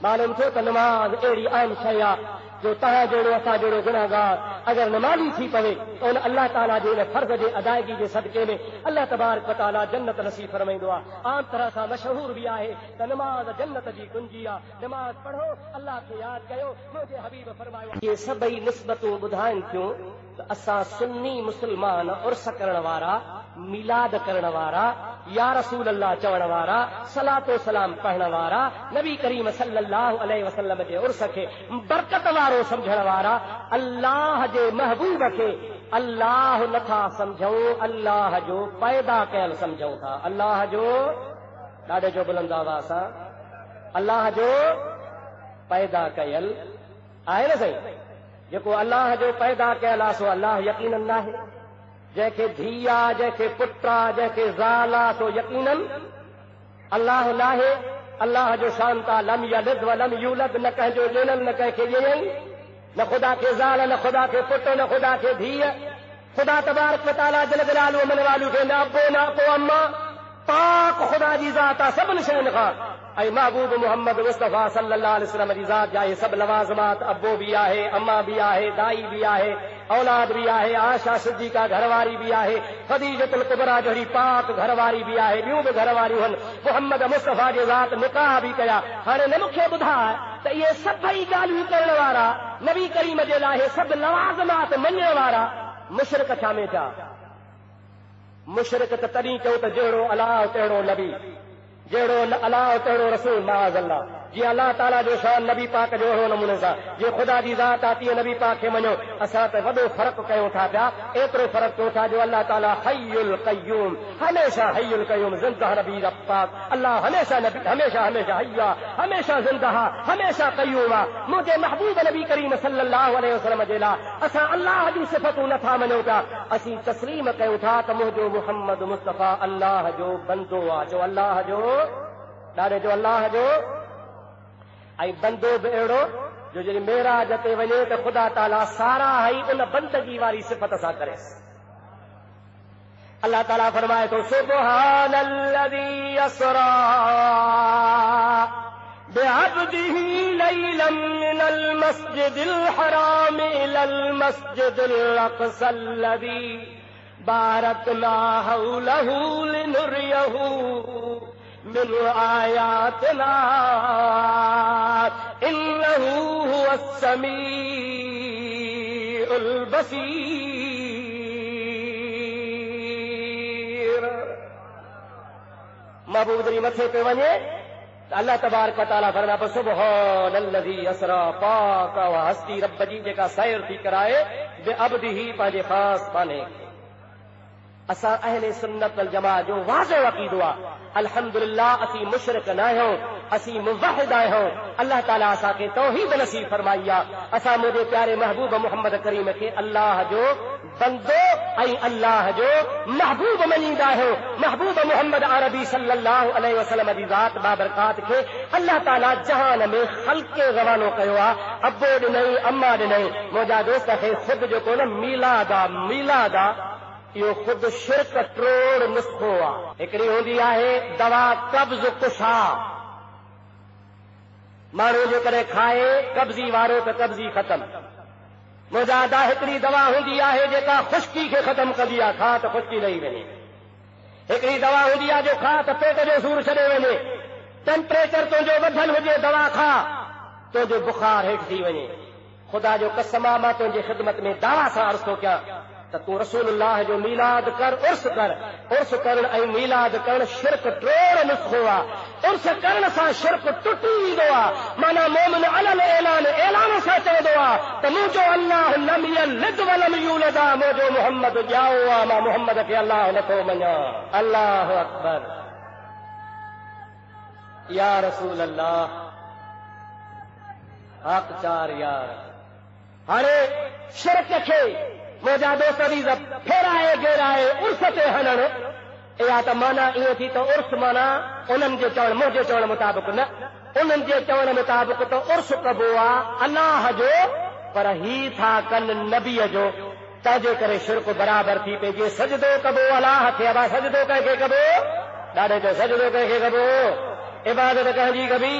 मालूम थियो त नमाज़ अहिड़ी आम शइ आहे जो तव्हां जहिड़ो असां जहिड़ो गुनाहगार अगर नमाज़ी थी पवे तो उन अल्लाह ताला जे इन फर्ज़ जे अदायगी जे सदके में अल्लाह तबारक व तआला जन्नत नसीब फरमाईंदो आहे. आम तरह सां मशहूर भी आहे त नमाज़ जन्नत जी कुंजी आहे. नमाज़ पढ़ो अल्लाह खे यादि कयो. मुंहिंजे हबीब फरमायो इहे सभई निस्बतूं ॿुधाइनि थियूं त असां सुन्नी मुस्लमान उर्स करण वारा मिलाद करण वारा या रसूल अल्लाह चवण वारा सलातो सलाम पढ़ण वारा नबी करीम सल्लल्लाहु अलैहि वसल्लम जे उर्स खे बरकत वारो समझण वारा अल्लाह जे महबूब खे अल्लाह नथा समझूं अल्लाह जो पैदा कयल समझूं था. अल्लाह जो ॾाढे जो बुलंद आवाज़ सां अल्लाह जो पैदा कयल आहे न सही. जेको अल्लाह जो पैदा कयल आहे सो अल्लाह यकीनन नाहे. जंहिंखे धीउ आहे जंहिंखे पुटु आहे जंहिंखे ज़ाल आहे सो यकीनन अल्लाह नाहे. अल्लाह जो शान था लम यलिद वलम यूलद न कंहिंजो ॼणल न कंहिंखे ॼणई न ख़ुदा खे ज़ाल न ख़ुदा खे पुटु न ख़ुदा खे धीउ. ख़ुदा तबारक व तआला जल जलालुहु मन वालू खे न अबो न अबो अम्मा पाक ख़ुदा जी ज़ात आहे सभिनी शयुनि खां. ऐं महबूब मोहम्मद मुस्तफ़ा सल्लल्लाहु अलैहि वसल्लम जी ज़ात जा इहे सभु लवाज़िमात अबो बि आहे अम्मा बि आहे दाई बि आहे औलाद भी आहे आशा सिद्दीका घरवारी भी आहे खदीजतुल कुबरा जहिड़ी पाक घरवारी भी आहे ॿियूं बि घरवारियूं आहिनि. मोहम्मद मुस्तफ़ा जे ज़ात निकाह बि कया. हाणे न मूंखे ॿुधाए त इहे सभई ॻाल्हियूं करण वारा नबी करीम जे लाइ सभु लवाज़िमात मञण वारा मुशरिक छा में थिया. मुशरिक त तॾहिं चयो त जहिड़ो अलाह तहिड़ो नबी जहिड़ो अलाह तहिड़ो रसूल माज़ अल्लाह. جی اللہ تعالیٰ جو شان نبی پاک جو ہو نمونے سا جی خدا دی ذات آتی ہے نبی پاک کے منو اساں تے وڈو فرق کیوں تھا پیا ایترو فرق کیوں تھا جو اللہ تعالیٰ حی القیوم ہمیشہ حی القیوم زندہ نبی رب پاک اللہ ہمیشہ نبی ہمیشہ حیا ہمیشہ زندہ ہمیشہ قیوم مجھے محبوب نبی کریم صلی اللہ علیہ وسلم جیلا اساں اللہ دی صفتوں نتھا منو تا اسی تسلیم کیوں تھا کہ مجھو محمد مصطفیٰ اللہ جو بندو آ جو اللہ جو ڈاڑے جو اللہ جو ای بندو بھی اڑو جو جی میرا جتے وجے تو خدا تعالیٰ سارا ہی ان بندگی والی صفت سا کرے اللہ تعالیٰ فرمائے تو سبحان الذی اسرا بعبده لیلا من المسجد الحرام الى المسجد الاقصى الذي باركنا حوله لنريه من آياتنا إنه هو السميع البصير محبوب دری متھے پہ ونے اللہ تبارک و تعالیٰ فرمایا سبحان الذی اسرا پاک و ہستی رب جی جکا سیر تھی کرائے بے عبدہ پاجے خاص بانے اساں اہل سنت والجماعت جو واضح عقیدہ الحمدللہ اسی مشرک نہ ہوں اسی موحد ہوں اللہ تعالیٰ اساں کے توحید نصیب فرمائیا اساں مجھے پیارے محبوب محمد کریم کے اللہ جو بندو ای اللہ جو محبوب منیدہ ہو محبوب محمد عربی صلی اللہ علیہ وسلم دی ذات بابرکات کے اللہ تعالیٰ جہان میں خلق کے روانو کہوا ابو نہیں اما نہیں موجا دوست ہے خود جو کو نا میلادا یہ خود شرک ٹروڑ نسخو ایکڑی ہوندی ہے دوا قبض کشا مانو جو کرے کھائے قبضی وارو تے قبضی ختم مجادا ایکڑی دوا ہوندی ہے جیکا خشکی کے ختم کردی کھا تو خشکی نہیں ونے ایکڑی دوا ہوندی ہے جو کھا تو پیٹ جو سور چھڑے ونے ٹمپریچر تو جو بدل ہوجے دوا کھا تو جو بخار ہٹ تھی ونے خدا جو قسم ما تو جی خدمت میں دعویٰ سا عرض تو کیا تو رسول اللہ جو میلاد کر عرس کرن ای میلاد کرن شرک ٹروڑ نسخوا عرس کرن سا شرک ٹٹی دوا مانا مومن علل اعلان سا چو دوا تو مجھو اللہ لم یلد ولم یولدا مجھو محمد جاؤ ما محمد کے اللہ نکو منیا اللہ اکبر یا رسول اللہ حق چار یار ہرے شرک کے موجا دوست عزیز پھیرائے گیرائے عرس تے ہنن یا تو مانا یہ تھی تو عرس مانا انہن جے چون مجھے چون مطابق نہ انہن جے چون مطابق تو عرس کبو اللہ جو پر ہی تھا کن نبی جو تاجے کرے شرک برابر تھی پہ جے سجدو کبو اللہ تھے ابا سجدو کہہ کے کبو ڈاڑے جو سجدو کہہ کے کبو عبادت کہہ جی کبھی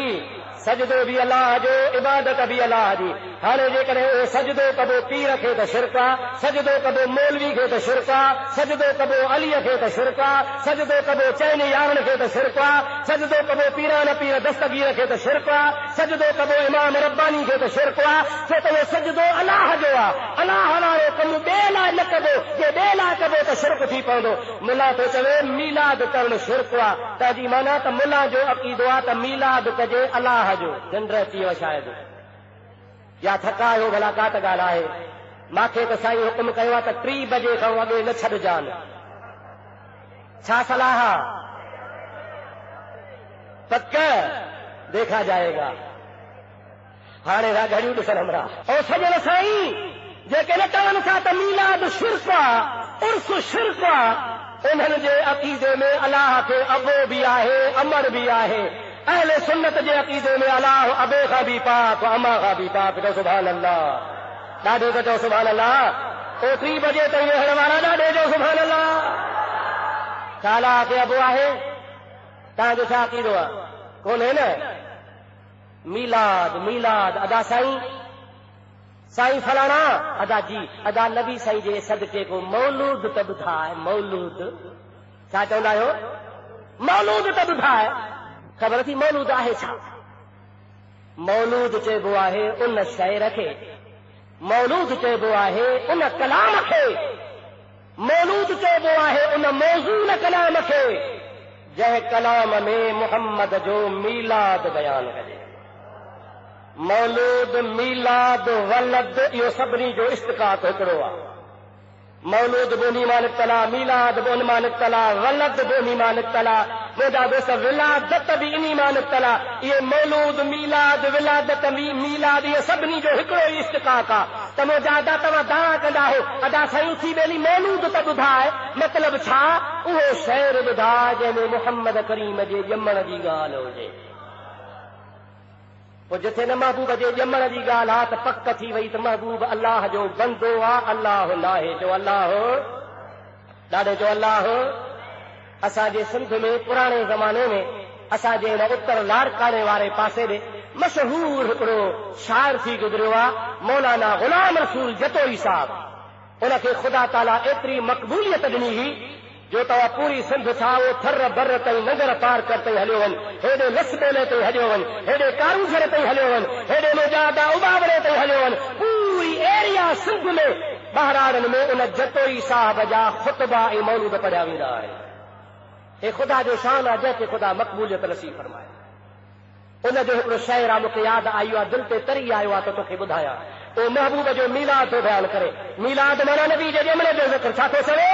سجدو بھی اللہ جو عبادت بھی اللہ جی ہانے جے کرے سجدو کبو پیر کے تو شرکا سجدو کبو مولوی کے تو شرکا سجدو کبو علی کے تو شرکا سجدو کبو چینی یارن کے تو شرکا سجدو کبو پیران پیر دستگیر کے تو شرکا سجدو کبو امام ربانی کے تو شرکا تو سجدو اللہ جو اللہ ہمارے کم بیلا نہ کبو کہ بیلا کبو تو شرک تھی پوندو ملا تو چوے میلاد کرن شرکا تاجی مانا تو ملا جو عقیدہ تو میلاد کجے اللہ جو جنڈر تھی شاید یا تھکاयो بھلا کات ڳالھ ہے ماکھے تو سائیں حکم کयो تو 3 بجے کھان اڳے نہ چھڏ جان چھا صلاح پک دیکھا جائے گا ہانے را گھڑیوں ڏسن ہمرا او سجن سائیں جيڪي نہ چون سا ته میلاد شرک عرس شرک انہن جے عقیدے میں اللہ کے ابو بھی آہے امر بھی آہے اہل سنت جے عقیدے میں اللہ ابے کا بھی پاک اما کا بھی پاک تو سبحان اللہ ڈاڈے تو سبحان اللہ او 3 بجے تک یہ ہڑوانا ڈاڈے جو سبحان اللہ کالا کے ابو آہے تا جو چھا عقیدو کون ہے نا میلاد ادا سائیں فلانا ادا جی ادا نبی سائیں جے صدقے کو مولود تب تھا ہے مولود چھا چوندا ہو مولود تب تھا ہے خبر تھی مولود آہے چھا مولود چیبو آہے ان شعر کے مولود چیبو آہے ان کلام کے مولود چیبو آہے ان موضوع کلام کے جہ کلام میں محمد جو میلاد بیان کرے مولود میلاد ولد اهو سڀني جو اشتقاق هڪڙو आहे. مولود بونی مان نکتلا، میلاد بون مان نکتلا، ولد بونی مان نکتلا، मुंहिंजा दोस्त विलादत बि इन मां निकितल आहे. इहे मौलूद मीलाद विलादत मीलाद इहे सभिनी जो हिकिड़ो ई इश्तिकाक आहे. त मुंहिंजा अदा तव्हां दावा कंदा हो अदा साईं थी वेली मौलूद त ॿुधाए मतिलब छा? उहो शेर ॿुधाए जंहिंमें मुहम्मद करीम जे ॼमण जी ॻाल्हि हुजे. पोइ जिथे न महबूब जे ॼमण जी ॻाल्हि आहे त पक थी वई त महबूब अलाह जो बंदो आहे, अलाह नाहे. जो अलाह ॾाढे जो अलाह. असांजे सिंध में पुराणे ज़माने में असांजे हिन उत्तर लाड़काने वारे पासे ॾे मशहूर हिकिड़ो शाइर थी गुज़रियो आहे, मौलाना गुलाम रसूल जतोई साहब. उनखे ख़ुदा ताला एतिरी मक़बूलियत ॾिनी हुई जो तव्हां पूरी सिंध छा उहो थर बर ताईं नगर पार कर ताईं हलियो वञ, हेॾे लसबेले ताईं हलियो वञ, हेॾे कारूझर ताईं हलियो वञ, हेॾे मुजादा उबावड़े ताईं हलियो वञ. पूरी एरिया सिंध में ॿाहिराड़नि में उन जतोई साहब जा ख़ुतबा ऐं मौलूद पढ़िया वेंदा आहिनि. हे ख़ुदा जो शान आहे जंहिंखे ख़ुदा मक़बूलियत नसीब फरमाए. उनजो हिकिड़ो शाइर आहे मूंखे यादि आयो आहे, दिलि ते तरी आयो आहे त तोखे ॿुधायां. उहो महबूब जो मीलाद थो बयानु करे. मीलाद माना नबी जे ॼमण जो ज़िक्र. छा थो चवे?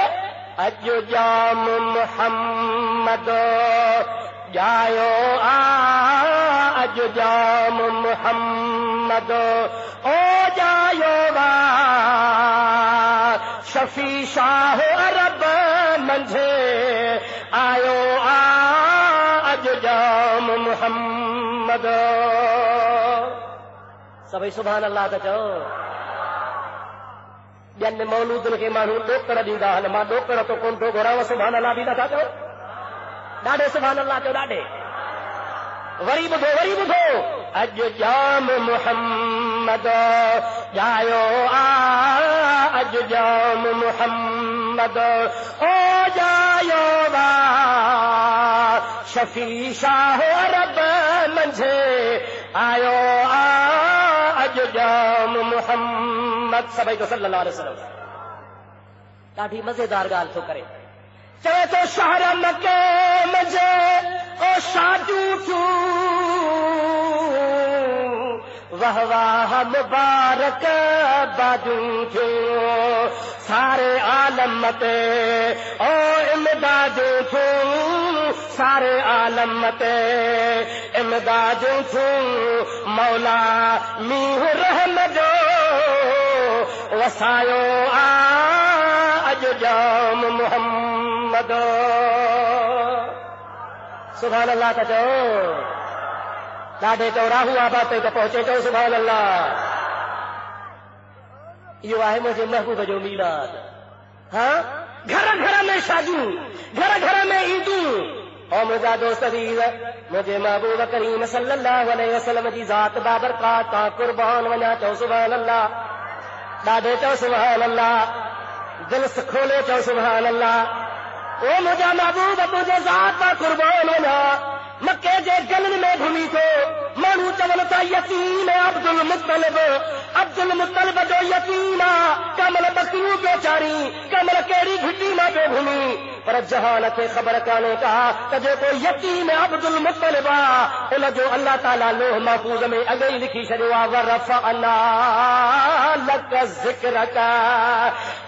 अॼु जाम मुहम्मद जायो आ, अॼु जाम मुहम्मद ओ जायो वा शफी शाह अरब मंझे आयो आ, अॼु जाम मुहम्मद. सभई सुभान अल्लाह त चओ. ॿियनि मौलूदनि खे माण्हू ॾोकड़ ॾींदा आहिनि. मां ॾोकड़ तो कोन थो घुरां, सुभान अल्लाह बि नथा चओ. ॾाढे सुभान अल्लाह चओ, ॾाढे. वरी ॿुधो, वरी ॿुधो. अॼु जाम मुहम्मद जायो आ, अॼु जाम मुहम्मद ओ जायो वा शफी शाह अरब मंझे आयो आ, अॼु जाम मुहम्मद. सभई तो सल्लल्लाहु अलैहि वसल्लम. ॾाढी मज़ेदार ॻाल्हि थो करे. चवे तो शहर मके मंझे ओ शादियूं थियूं, वाह वाह मुबारक बाजूं थियूं, सारे आलम ते ओ इमदादूं थियूं, सारे आलम ते इमदादूं थियूं. मौला मींहुं रहम जो वसायो आ, अॼु जाम मुहम्मद. सुभान अल्लाह त चओ. ॾाढे चओ. राहू आबाद ते त पहुचे चओ सुभान अल्लाह. इहो आहे मुंहिंजे महबूब जो मीलाद. हा, घर घर में शादियूं, घर घर में ईदूं. और मुंहिंजा दोस्त अज़ीज़, मुंहिंजे महबूब करीम सल्लल्लाहु अलैहि वसल्लम जी ज़ात बाबरकात तां कुर्बान वञा चओ सुभान अल्लाह. ॾाढे चओ सुभान अल्लाह. दिल खोले चओ सुभान अल्लाह. ओ मुंहिंजा महबूब तुंहिंजे ज़ात तां कुर्बान वञा. मके जे गलनि में घुमी थो. माण्हू चवनि था यतीम अब्दुल मुत्तलिब. अब्दुल मुत्तलिब जो यतीम आहे. कमल बकरियूं पियो चारी, कमल कहिड़ी घिटी मां पियो घुमी. पर जहान खे ख़बर कान्हे का त जेको यतीम अब्दुल मुत्तलिब आहे उनजो अल्लाह ताला लोह महफूज़ में अॻे ई लिखी छॾियो आहे. वरफ़अना लक ज़िक्रक.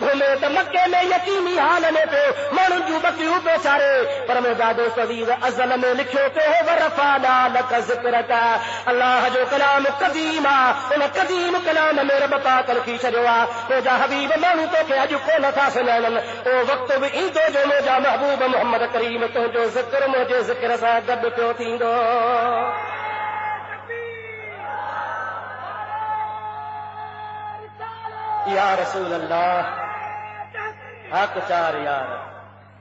घुमे त मके में यतीमी हाल में पियो, माण्हुनि जूं बकरियूं पियो चारे. पर मुंहिंजा दोस्त अज़ीज़ अज़ल में लिखियो पियो वरफ़अना लक ज़िक्रक. अल्लाह जो कलाम क़दीम आहे. उन क़दीम कलाम में रब पाक लिखी छॾियो आहे. मुंहिंजा हबीब माण्हू तोखे अॼु कोन था सुञाणनि. ओ वक़्तु बि ईंदो जो मुंहिंजा महबूब मोहम्मद करीम तुंहिंजो ज़िक्र मुंहिंजे ज़िक्र सां गॾु पियो थींदो. या रसूल अल्लाह हक़ चार यार.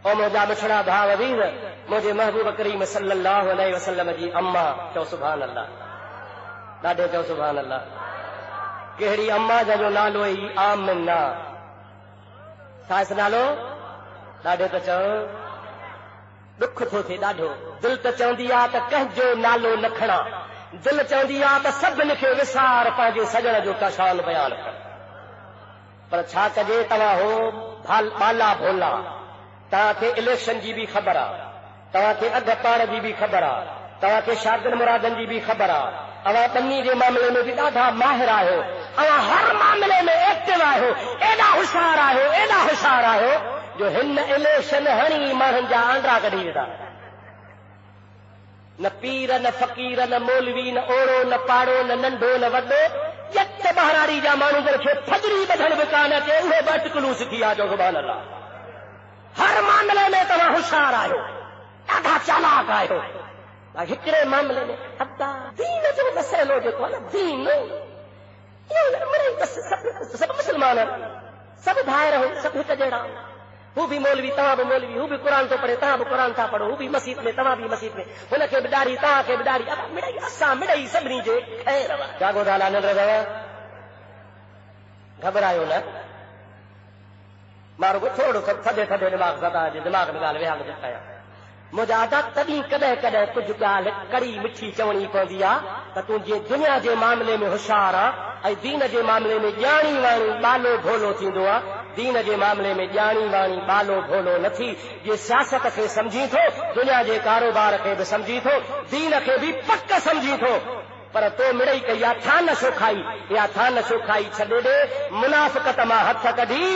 ओ मुंहिंजा मिठड़ा भाउ अज़ीज़, मुंहिंजे महबूब करीम सल्लल्लाहु अलैहि वसल्लम जी अम्मा चओ सुभान अल्लाह. ॾाढे चओ सुभान अल्लाह. कहिड़ी अम्मा जंहिंजो नालो ई आमिना. छा नालो? ॾाढे त चओ. ॾुख थो थिए ॾाढो. दिलि त चवंदी आहे त कंहिंजो नालो न खणा. दिलि चवंदी आहे त सभिनी खे विसार पंहिंजे सजण जो का शान बयानु कर. पर छा कजे, तव्हां हो बाला भोला. तव्हांखे इलेक्शन जी बि ख़बर आहे, तव्हांखे अघ पाण जी बि ख़बर आहे, तव्हांखे शादियुनि मुरादनि जी बि ख़बर आहे. اوا بنی کے معاملے میں بھی ڈاڈھا ماہر آہو، اوا ہر معاملے میں ایکٹیو آہو، ایڈا ہوشیار آہو جو ہن الیکشن ہنی ماण्हुनि جا آنڈا کਢी ॾिना. نہ پیر نہ فقیر نہ مولوی نہ اوڑو نہ پاڑو نہ ننढو نہ وڏو یک بہراڑی جا ماण्हू جن کي پھجري ٻڌڻ به کان اچي اهي به اٽڪلون سکي آ جو سبحان اللہ. ہر معاملے میں توهان ہوشیار آهيو، ڏاڍا چالاڪ آهيو. ہڪڙے معاملے میں حتا دین جو مسئلو جيڪو آهي دين سب مسلمان سب ظاهر هو سب هڪ جهڙا. هو بھی مولوی تव्हां به مولوی، هو بھی قرآن تو پڙهي تव्हां به قرآن था پڙهو، هو بھی مسجد میں تव्हां بھی مسجد میں، هن کي به ڏاڙهي تव्हां کي به ڏاڙهي، مڙئی اسان مڙئی سڀني جي خير. جاگو دالا ننڊ رهو گھبرايو نه مارو ٿورو ٿڌي دماغ سدا جي دماغ ۾ ڳالهه ويا ڪيا مجاهدت تڏهن ڪڏهن ڪڏهن ڪجهه ڳالهه ڪڙي مٺي چوڻي پوندي آ ته تون جي دنيا جي معاملے میں ہوشيار آ ۽ دين جي معاملے میں ڄاڻي واڻي بالو ڀولو ٿيندو آ. دين جي معاملے میں ڄاڻي واڻي بالو ڀولو نٿي. جي سياست کي سمجھي ٿو، دنيا جي کاروبار کي به سمجھي ٿو، دين کي به پڪ سمجھي ٿو، پر تو مڙئی کئی آ ٿا نشو کائي يا ٿا نشو کائي ڇڏي ڏي. منافقت مان ہتھ کڍي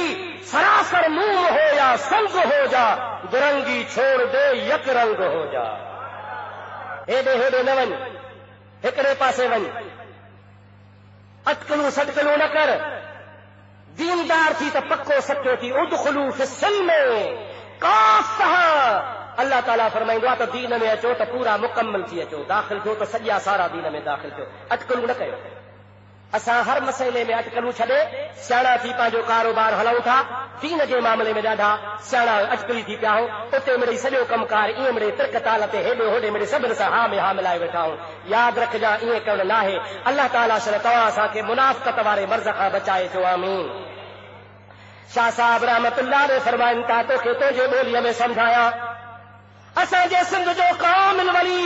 سراسر موم ہو یا سنگ ہو جا، درنگی چھوڑ دے یک رنگ ہو جا. هيڏي نہ وڃ، هڪڙي پاسي وڃ، اٽڪلون سٽڪلون نہ کر. دیندار تھی تو پکو سچو تھی. ادخلوا فی السلم کافہ. اللہ تعالیٰ فرمائیندو آ تو دین میں اچو تو پورا مکمل تھی اچو، داخل ٿيو تو سڄا سارا دین میں داخل ٿيو. اٹڪلون نہ کيو. اسان ہر مسئلے میں اٹڪلون ڇڏي سياڻا ٿي پنهंجو کاروبار هلائون ٿا. دین جي معاملے میں ڏاڍا سياڻا اٹڪلي ٿي پيا آهو. اتي مڙي سڄو کمکار ائين مڙي ترڪ تال تي هيڏو هوڏي مڙي سڀن سان ها ملائي ويٺا آهون. یاد رکجا ائين ڪرڻ ناهي. اللہ تعالیٰ شر توهان اسان کي منافقت وارے مرض کان بچائے ٿو. آمين. شاہ صاحب رحمت اللہ نے فرمائن تا تو کي تنهنجي ٻوليءَ ۾ سمجھايا. اسان جي سنڌ جو قامل ولی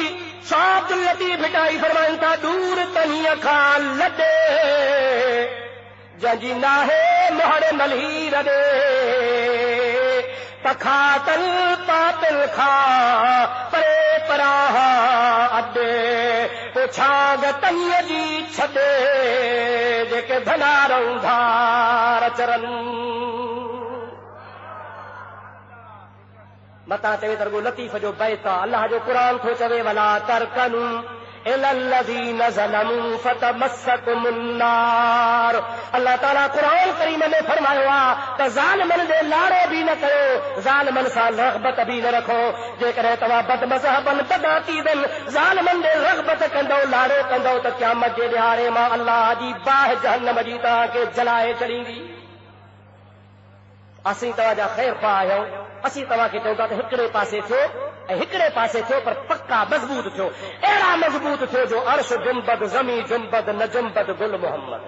شاہ عبد اللطیف بھٹائی فرمائن تا دور تنهي کان لڏي جنجي ناهي مهر ملهي رڏي تکاتل پاتل کھا پرے پراہ اڏي پوڇاگ تنهي جي ڇڏي جيڪي ڀلا رهون ڌار چرن. متا چوي ترگو لطیف جو بیت اللہ جو قرآن تو چوي ولا ترکنوا الى الذين ظلموا فتمسكم النار. اللہ تعالیٰ قرآن کریم میں فرمایا تو ظالمن دے لاڑو بھی نہ کرو، ظالمن سان رغبت بھی نہ رکھو. جيڪڏهن توهان بد مذهبن بدعقيدن ظالمن دے رغبت کندو لاڑو کندو تو قیامت جي ڏياڙي مان اللہ جي باہ جهنم جي تव्हां کي جلائے ڇڏيندي. اسين توهان جا خير پا آهيو. اسين توهان کي چوتا ته هڪڙي پاسي ٿيو ۽ هڪڙي پاسي ٿيو پر پڪا مضبوط ٿيو. اهڙا مضبوط ٿيو جو عرش جنبد زمين جنبد نہ جنبد گل محمد.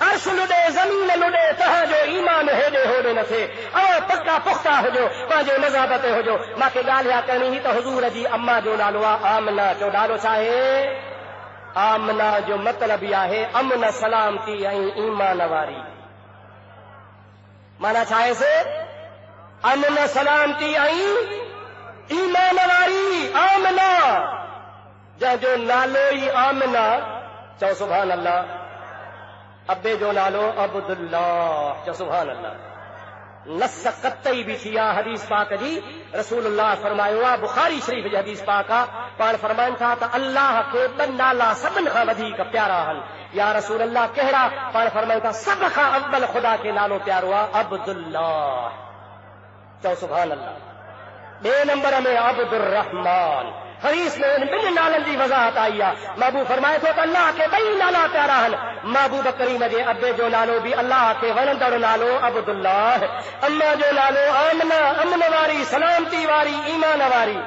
عرش لڏي زمين لڏي توهان جو ایمان هيڏي هوڏي نہ ٿي. پڪا پختہ هجو پنهنجي مذهب تي هجو. ماکي ڳالهه کرڻي هي ته حضور جي اما جو نالو آهي آمنه. جو نالو ڇا آهي؟ آمنه جو مطلب ئي آهي امن سلامتي ۽ ایمان واري. مانا छा आहे से امن سلامتی ऐं ईमान वारी आमना. जंहिंजो नालो ई आमना चओ सुभान अल्लाह. अबे जो नालो अब्दुल्लाह चओ सुभान अल्लाह. नस कतई भी थी आहे हदीस पाक जी. रसूलुल्लाह फरमायो आहे बुखारी शरीफ जी हदीस पाक आहे. पाण फरमाइनि था त अल्लाह खे ॿ नाला सभिनि खां वधीक प्यारा आहिनि. या रसूल अल्लाह कहिड़ा? पाण फरमाइनि था सभ खां अव्वल ख़ुदा खे नालो प्यारो आहे अब्दुल्लाह चओ सुभान अल्लाह. ॿिए नंबर में अब्दुर्रहमान. हदीस में इन ॿिनि नालनि जी वज़ाहत आई आहे. महबूब फरमाए थो त अल्लाह खे ॿई नाला प्यारा आहिनि. महबूब करीम जे अबे जो नालो बि अल्लाह खे वणंदड़ नालो अब्दुल्लाह. अम्मा जो नालो आमना अमन वारी सलामती वारी ईमान वारी.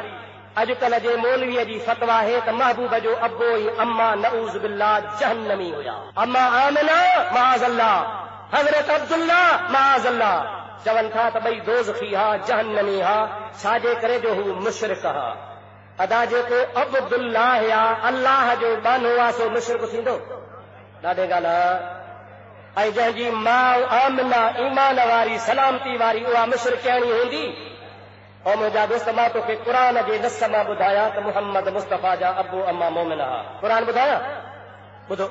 अॼुकल्ह जे मौलवीअ जी फतवा आहे त महबूब जो अबो ई अम्मा नऊज़ बिल्लाह जहन्नमी हुया. अम्मा आमना माज़ अल्लाह, हज़रत अब्दुल्लाह माज़ अल्लाह. चवनि था त ॿई दोज़खी हा जहन्नमी हा. छाजे करे जो हू मुशरिक हा. अदा जेको अब्दुल्लाह या अल्लाह जो बानो आहे सो मुशरिक थींदो? ॾाढे ॻाल्हि. ऐं जंहिंजी माउ आमना ईमान वारी सलामती वारी उहा मुशरिकाणी हूंदी. اور मुंहिंजा दोस्त मां तोखे क़ुरान जे नस मां ॿुधायां त मुहम्मद मुस्तफ़ा जा अबू अम्मा मोमिन हा। क़ुरान ॿुधायां? ॿुधो,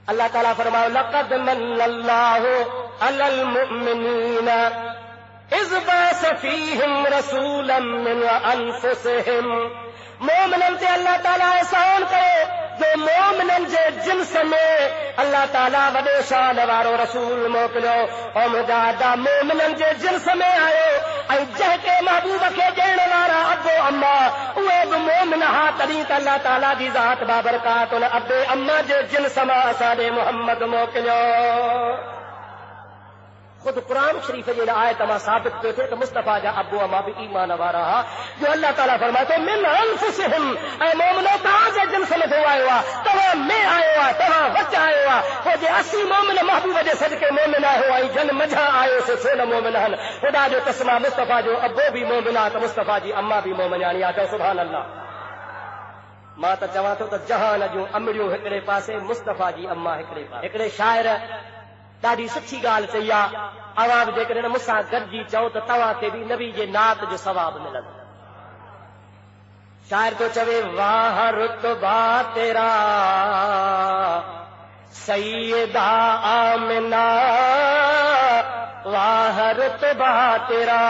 अल्लाह ताला फरमायो लक़द मन्नल्लाहु अलल मुमिनीना इज़ बअस फ़ीहिम रसूलन मिन अनफ़ुसिहिम। मोमिननि ते अल्लाह ताला एहसान कयो जो मोमिननि जे जिन्स में अल्लाह ताला वॾे शान वारो रसूल मोकिलियो। ऐं मुंहिंजा अदा मोमिननि जे जिन्स में आयो ऐं जंहिंखे महबूब खे ॾियण वारा अबो अम्मा उहे बि मोमिन हा। तॾहिं त अल्लाह ताला जी ज़ात बाबरकात उन अबे अम्मा जे जिन्स मां असां ॾे मुहम्मद मोकिलियो। खुद कुरान शरीफ़ जे आयत मां साबित पियो थिए त मुस्तफ़ा जा अबू अम्मा बि ईमान वारा हा। जो अल्लाह ताला फरमाए थो मिन अनफुसिहिम, ऐं मोमिनो तव्हांजे जिन्स में थियो आयो आहे, तव्हां में आयो आहे, तव्हां वच आयो आहे। पोइ जे 80 मोमिन महबूब जे सदके मोमिन आयो ऐं जन मझा आयो से छो न मोमिन आहिनि। ख़ुदा जो तस्मा मुस्तफ़ा जो अबो बि मोमिन आहे त मुस्तफ़ा जी अम्मा बि मोमिनाणी आहे। सुभान अल्लाह। मां त चवां थो त जहान जूं अमड़ियूं हिकिड़े पासे, मुस्तफ़ा जी अम्मा हिकिड़े पासे। हिकिड़े शाइर ॾाढी सुठी ॻाल्हि चई आहे, अवां बि जेकॾहिं मूंसां गॾिजी चओ त तव्हांखे बि नबी जे नात जो सवाबु मिलंदो। शाइर तो चवे वाह रुतबा तेरा सैयदा आमिना, वाह रुतबा तेरा।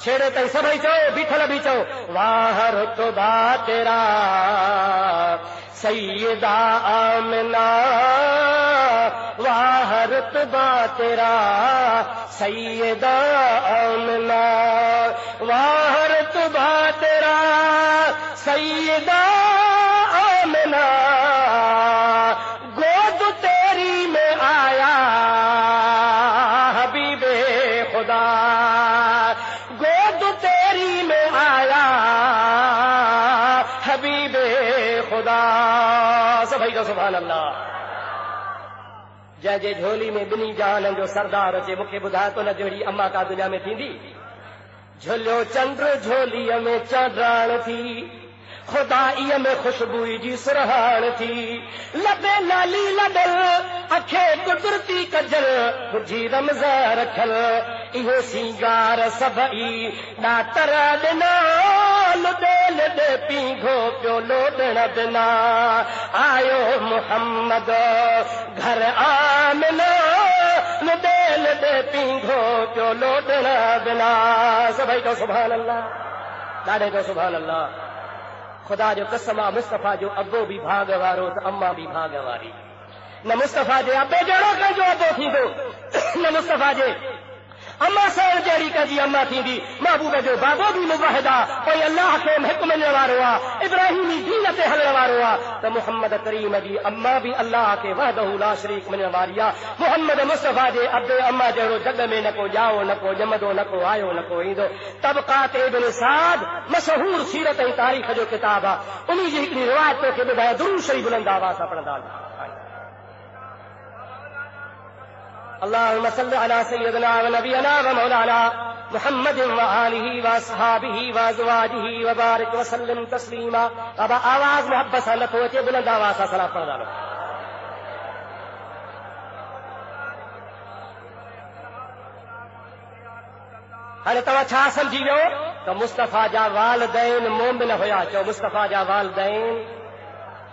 छेड़े ताईं सभई चओ, बीठल बि चओ वाह रुतबा तेरा सैयदा आमिना, वाह रुतबा तेरा सैयदा आमिना, वाह रुतबा तेरा सैयदा आमिना। गोद तेरी में आया हबीबे खुदा, गोद तेरी में आया हबीबे खुदा। सभई जो सुभान अल्लाह। जंहिंजे झोली में ॿिन्ही जहाननि जो सरदार अचे, मूंखे ॿुधाए थो न जहिड़ी अम्मा का दुनिया में थींदी। झुलियो चंद्र झोलीअ में चांड्राण थी, खुदाईअ में ख़ुशबूई जी सुरहाण थी। लबे लाली लडल, अखे कुदरती कजल, खुजी रमज़ा रखल, इहो सींगार सभई ॾातर ॾिना। लुॾे लुॾे पींघो पियो लोॾण बिना, आयो मुहम्मद घर आमिना। लुॾे लुॾे पींघो पियो लोॾण बिना। सभई तो सुभान अल्लाह, ॾाढे तो सुभान अल्लाह। ख़ुदा जो कसम आहे मुस्तफ़ा जो अबो बि भाग वारो त अम्मा बि भाग वारी। न मुस्तफ़ा जे अबे जहिड़ो कंहिंजो अबो थींदो, न मुस्तफ़ा जे अम्मा सां जहिड़ी कंहिंजी अम्मा थींदी। महबूब जो बाबो बि मुवाहिद आहे, पोइ अल्लाह खे हिकु मञण वारो आहे, इब्राहिमी दीन ते हलण वारो आहे। त मुहम्मद करीम जी अम्मा बि अल्लाह खे वहदहू ला शरीक मञण वारी आहे। मुहम्मद मुस्तफ़ा जे अबे अम्मा जहिड़ो जग में न को ॼाओ, न को ॼमंदो, न को आयो, न को ईंदो। तबक़ात इब्न साद मशहूर सीरत ऐं तारीख़ जो किताब आहे। उन जी हिकिड़ी रिवायत तोखे ॿुधायां, दुरूद शरीफ़ बुलंद आवाज़ सां पढ़ंदा। اللهم صل على سيدنا ونبينا ومولانا محمد وآله وأصحابه وأزواجه وبارك وسلم تسليما. اب آواز محبت سے نہ ہوتی، بلند آواز سے سلام پڑھ ڈالو. हाणे तव्हां छा सम्झी वियो त मुस्तफ़ा जा वालिदैन मोमिन हुया. चओ मुस्तफ़ा जा वालिदैन,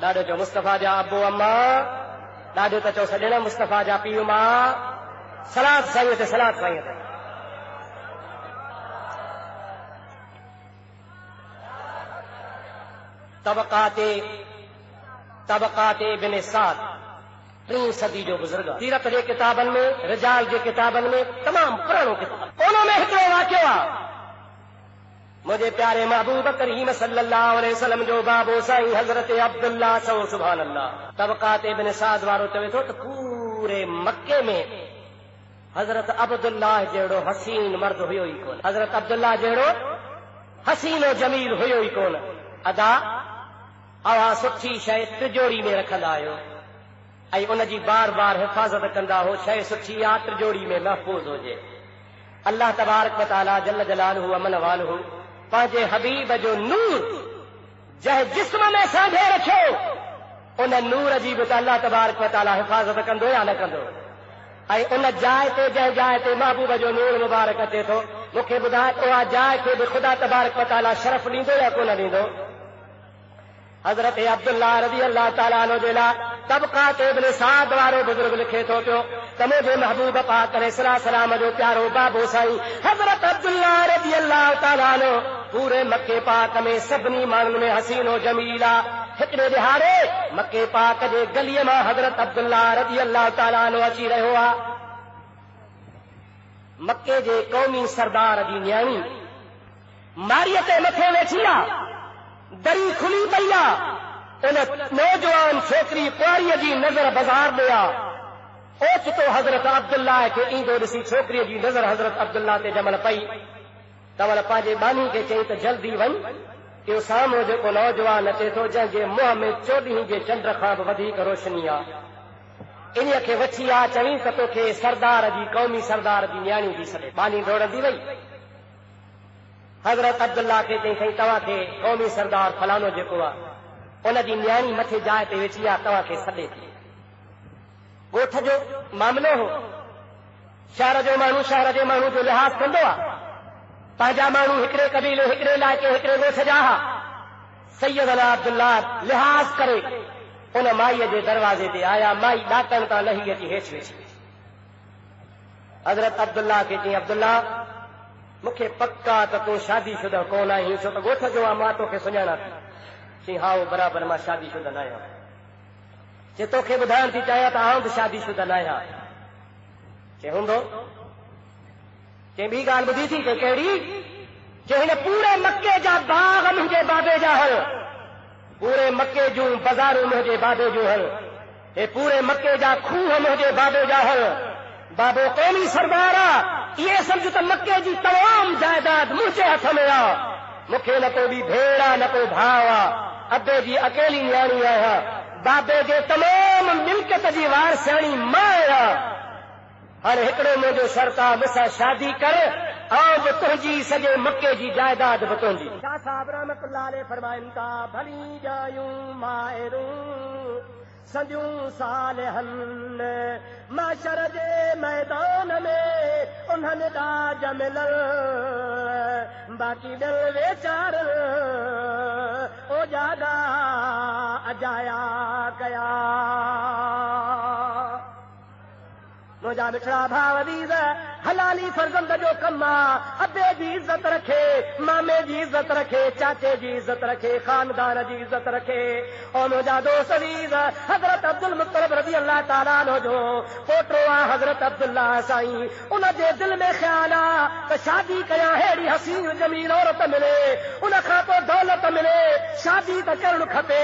ॾाढो चओ मुस्तफ़ा जा अबो अम्मा, ॾाढो त चओ सॼण मुस्तफ़ा जा पीउ माउ. सलाद साईं ते, सलाद साईं ते. तबक़ात इब्न साद 3 सदी जो बुजुर्ग. सीरत जे किताबनि में, रिजाल जे किताबनि में, तमामु पुराणो किताब. उन में हिकिड़ो वाक़ियो आहे. मुंहिंजे प्यारे महबूब करीम सल्लल्लाहु अलैहि वसल्लम जो बाबो साईं हज़रत अब्दुल्ला सो सुभान अल्लाह. तबक़ात इब्न साद वारो चवे थो त पूरे मक्के में हज़रत अब्दुल्ला जहिड़ो हसीन मर्द हुयो ई कोन. हज़रत अब्दुल्ला जहिड़ो हसीन और जमील हुयो ई कोन. अदा अवां सुठी शइ तिजोरी में रखंदा आहियो ऐं उनजी बार बार हिफ़ाज़त कंदा हो. शइ सुठी आहे, तिजोरी में महफ़ूज़ हुजे. अल्लाह तबारक व तआला जल्ल जलालहू अमन वालहू पंहिंजे हबीब जो नूर जंहिं जिस्म में सांभे रखियो, उन नूर जी बि त अल्लाह तबारक व तआला हिफ़ाज़त कंदो या न कंदो. ऐं उन जाइ ते जंहिं जाइ ते महबूब जो नूर मुबारक अचे थो मूंखे ॿुधाए उहा जाइ खे बि ख़ुदा तबारक व तआला शरफ़ ॾींदो या कोन ॾींदो। हज़रत अब्दुल्लाह रज़ी अल्लाह ताला अन्हु जे लाइ तबक़ात इब्न साद वारो बुज़ुर्ग लिखे थो पियो त मुंहिंजे महबूब पाक अलैहि सलाम जो प्यारो बाबो साईं हज़रत अब्दुल्लाह रज़ी अल्लाह ताला अन्हु पूरे मके पाक में सभिनी माण्हुनि में हसीनो जमील आहे। हिकिड़े ॾिहाड़े मके पाक जे गलीअ मां हज़रत अब्दुल्लाह रज़ी अल्लाह ताला अन्हु अची रहियो आहे। मके जे क़ौमी सरदार जी न्याणी मारीअ ते मथे वेठी आहे, दरी खुली पई आहे। उन नौजवान छोकिरी कुआरीअ जी नज़र बाज़ार में आहे। ओचितो हज़रत अब्दुल्लाह खे ईंदो ॾिसी छोकिरीअ जी नज़र हज़रत अब्दुल्लाह ते जमल पई। तमल पंहिंजे बानी खे चई त जल्दी वञ, इहो साम्हूं जेको नौजवान अचे थो जंहिंजे मुंहं में 14 जे चंड खां बि वधीक रोशनी आहे, इन्हीअ खे वठी आहे। चई त तोखे सरदार जी क़ौमी सरदार जी न्याणी थी सघे। बानी दौड़ंदी वई हज़रत अब्दुल्लाह खे चई साईं तव्हांखे क़ौमी सरदार फलानो जेको आहे उनजी न्याणी मथे जाइ ते वेठी आहे, तव्हांखे सॾे थी। ॻोठ जो मामिलो हो, शहर जो माण्हू जो लिहाज़ कंदो आहे। पंहिंजा माण्हू हिकिड़े कबीले हिकिड़े इलाइक़े हिकिड़े ॻोठ जा हुआ। सैयदना अब्दुल्लाह लिहाज़ करे उन माईअ जे दरवाज़े ते आया। माई ॾाकण तां लही अची हेठि वेठी। हज़रत अब्दुल्लाह खे चई अब्दुल्लाह मूंखे पक्का त तूं शादी शुदा कोन आहीं, छो त ॻोठ जो आहे, मां तोखे सुञाणा थी। चई हा बराबरि मां शादी शुदा न आहियां। चई तोखे ॿुधाइण थी चाहियां त आउं बि शादी शुदा न आहियां। चई हूंदो। चई ॿी ॻाल्हि ॿुधी थी? चई कहिड़ी? चई हिन पूरे मके जा बाग मुंहिंजे बाबे जा हल, पूरे मके जूं बाज़ारूं मुंहिंजे बाबे जूं हल, हे पूरे मके जा खूह मुंहिंजे बाबे जा हल। बाबो क़ौमी सरदार आहे, इहे सम्झ त मके जी तमाम जायदाद मुंहिंजे हथ में आहे। मूंखे न को बि भेड़ आहे न को भाउ आहे, अबे जी अकेली न्याणी आहियां। बाबे जे तमाम मिल्कियत जी वारसियाणी मां आहियां। हाणे हिकिड़ो मुंहिंजो शर्त आहे, मूंसां शादी कर, आउं बि तुंहिंजी सॼे मके जी जायदाद बि तुंहिंजी। शाह साहब रहमतुल्लाह अलैह फरमाइनि था भली जायूं माहिरूं सदियूं सालिहन माशर जे मैदान में उन्हनि ॾाज मिलल बाक़ी दिल वेचार ओ जागा अजाया कया। मुंहिंजा मिठड़ा भाउ अज़ीज़ हलाली फर्ज़ंद जो कमु आहे। अबे जी इज़त रखे, मामे जी इज़त रखे, चाचे जी इज़त रखे, खानदान जी इज़त रखे। और मुंहिंजा दोस्त अज़ीज़ हज़रत अब्दुल मुत्तलिब रज़ी अल्लाह ताला अन्हु जो पोटो आहे हज़रत अब्दुल्लाह साईं। उन जे दिल में ख़्याल आहे त शादी कयां, हेड़ी हसीन जमील औरत मिले, उन खां पोइ दौलत मिले, शादी त करणु खपे।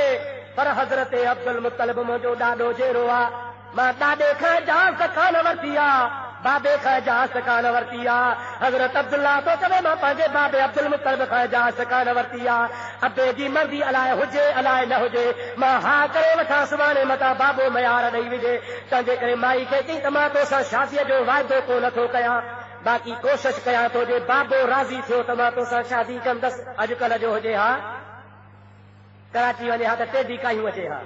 पर हज़रत अब्दुल मुत्तलिब मुंहिंजो ॾाॾो जहिड़ो आहे, मां ॾाॾे खां इजाज़त कान वरिती आहे, बाबे खां इजाज़त कान वरिती आहे। हज़रत अब्दुल्लाह तो चवे मां पंहिंजे बाबे अब्दुल मुत्तलिब खां इजाज़त कान वरिती आहे। अबे जी मर्ज़ी अलाए हुजे अलाए न हुजे, मां हा करे वठां, सुभाणे मथां बाबो मयार ॾेई विझे। तंहिंजे करे माई खे चई त मां तोसां शादीअ जो वाइदो को नथो कयां, बाक़ी कोशिशि कयां थो जे बाबो राज़ी थियो त मां तोसां शादी कंदसि। अॼुकल्ह जो हुजे हा, कराची वञे हा त टेडी कायूं अचे हा,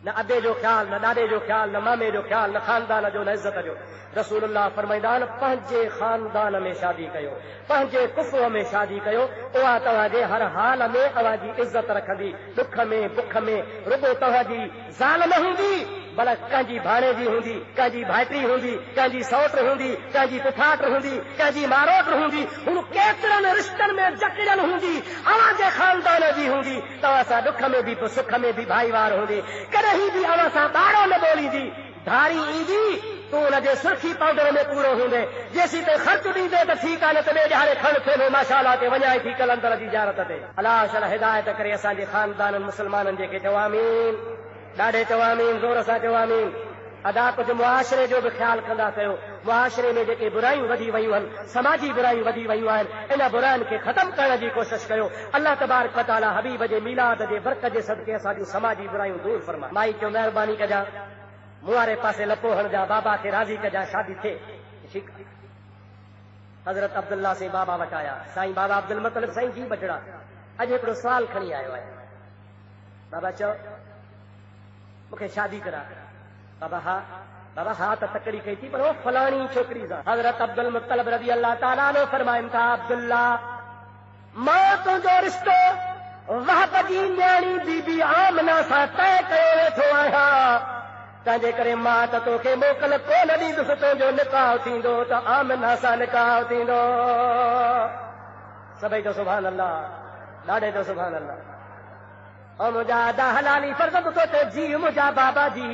न अबे जो ख़्याल, न ॾाॾे जो ख़्याल, न मामे जो ख़्याल, न खानदान जो, न इज़त जो। रसूलुल्लाह फरमाईंदा आहिनि पंहिंजे खानदान में शादी कयो, पंहिंजे कुफ़ुअ में शादी कयो, उहा तव्हांजे हर हाल में तव्हांजी इज़त रखंदी। दुख में बुख में रुॻो तव्हांजी ज़ाल न हूंदी, भला कंहिंजी भाणे जी हूंदी, कंहिंजी भाइटी हूंदी, कंहिंजी सौट हूंदी, कंहिंजी पुफाट हूंदी, कंहिंजी मारोट हूंदी, हुन केतिरनि रिश्तनि में जकड़ियल हूंदी, अव्हांजे खानदान जी हूंदी। तव्हां सां दुख में बि सुख में बि भाईवार हूंदी, कॾहिं बि अव्हां सां ॿारो न ॿोलींदी। धारी ईंदी तूं हुनजे सुर्खी पाउडर में पूरो हूंदे, जेसीं ते ख़र्च ॾींदे त ठीकु आहे, न त ॿिए ॾियारे खण थेलो माशाअल्लाह ते वञाए थी कलंदर जी ज़ियारत ते। अलाह शल हिदायत करे असांजे खानदाननि मुस्लमाननि जेके चओ आमीन, ॾाढे चओ आमीन, ज़ोर सां चओ आमीन। अदा कुझु मुआशिरे जो बि ख़्यालु कंदा कयो। मुआशिरे में जेके बुरायूं वधी वयूं आहिनि, समाजी बुरायूं वधी वयूं आहिनि, इन बुराइनि खे ख़तमु करण जी कोशिशि कयो। अल्लाह तबारक व तआला हबीब जे मीलाद जे बरकत जे सदके असांजूं समाजी बुरायूं दूर फरमाए। माई चयो महिरबानी कजां, मूं वारे पासे लपो हणजा, बाबा खे राज़ी कजां, शादी थिए। ठीकु आहे। हज़रत अब्दुल्लाह से बाबा वटि आया। साईं बाबा अब्दुल मुत्तलिब साईं जी बचड़ा, अॼु हिकिड़ो सुवाल खणी आयो आहे। बाबा चओ मूंखे शादी करा। बाबा हा। بابا ہاتھ تکڑی کہی تھی پر وہ فلانی چھوکری سا. حضرت عبد المطلب رضی اللہ تعالیٰ عنہ فرمائن تھا عبداللہ ماں تو جو رشتو وہب جی نیاणी بی بی آمنہ سا طے کयो वेठो आहियां تنहिंजे करे मां त तोखे मोकल कोन ॾींदुसि तुंहिंजो निकाह थींदो त आमना सां निकाह थींदो. सभई जो सुभान अल्लाह, ॾाढे जो सुभान अल्लाह. ऐं मुंहिंजा अदा हलाली फर्ज़ तो ते जी मुंहिंजा बाबा जी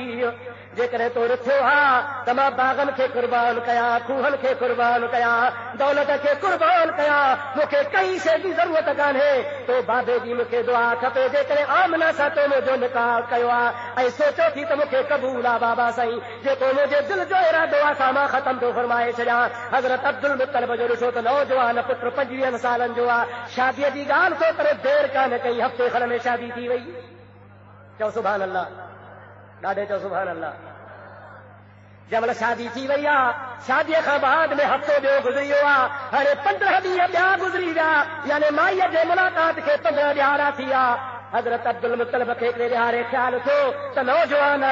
जेकॾहिं तो रुथियो हा त मां बाग़नि खे कुर्बान कयां, खूहनि खे कुर्बान कयां, दौलत खे कुर्बान कयां, मूंखे कंहिं शइ जी ज़रूरत कान्हे. तो बाबे जी मूंखे दुआ खपे जेकॾहिं आमना सां तो मुंहिंजो निकाह कयो आहे ऐं सोचो थी त मूंखे क़बूल आहे बाबा साईं. जेको मुंहिंजे दिलि जो इरादो आहे सा मां ख़तम थो फरमाए छॾियां. हज़रत अब्दुल मुत्तलिब जो ॾिसो त नौजवान पुट 25 सालनि जो आहे. शादीअ जी ॻाल्हि थो करे देरि कान कई, हफ़्ते खण में शादी थी वई. चओ सुभान अल्लाह, ॾाढे चओ सुभान अल्लाह. जंहिंमहिल शादी थी वई आहे शादीअ खां बाद में हफ़्तो ॿियो गुज़री वियो आहे. हाणे 15 ॾींहं ॿिया गुज़री विया यानी माईअ जे मुलाक़ात खे 15 ॾियारा थी विया. हज़रत अब्दुल मुत्तलिब खे हिकिड़े ॾियारे ख़्यालु थियो त नौजवान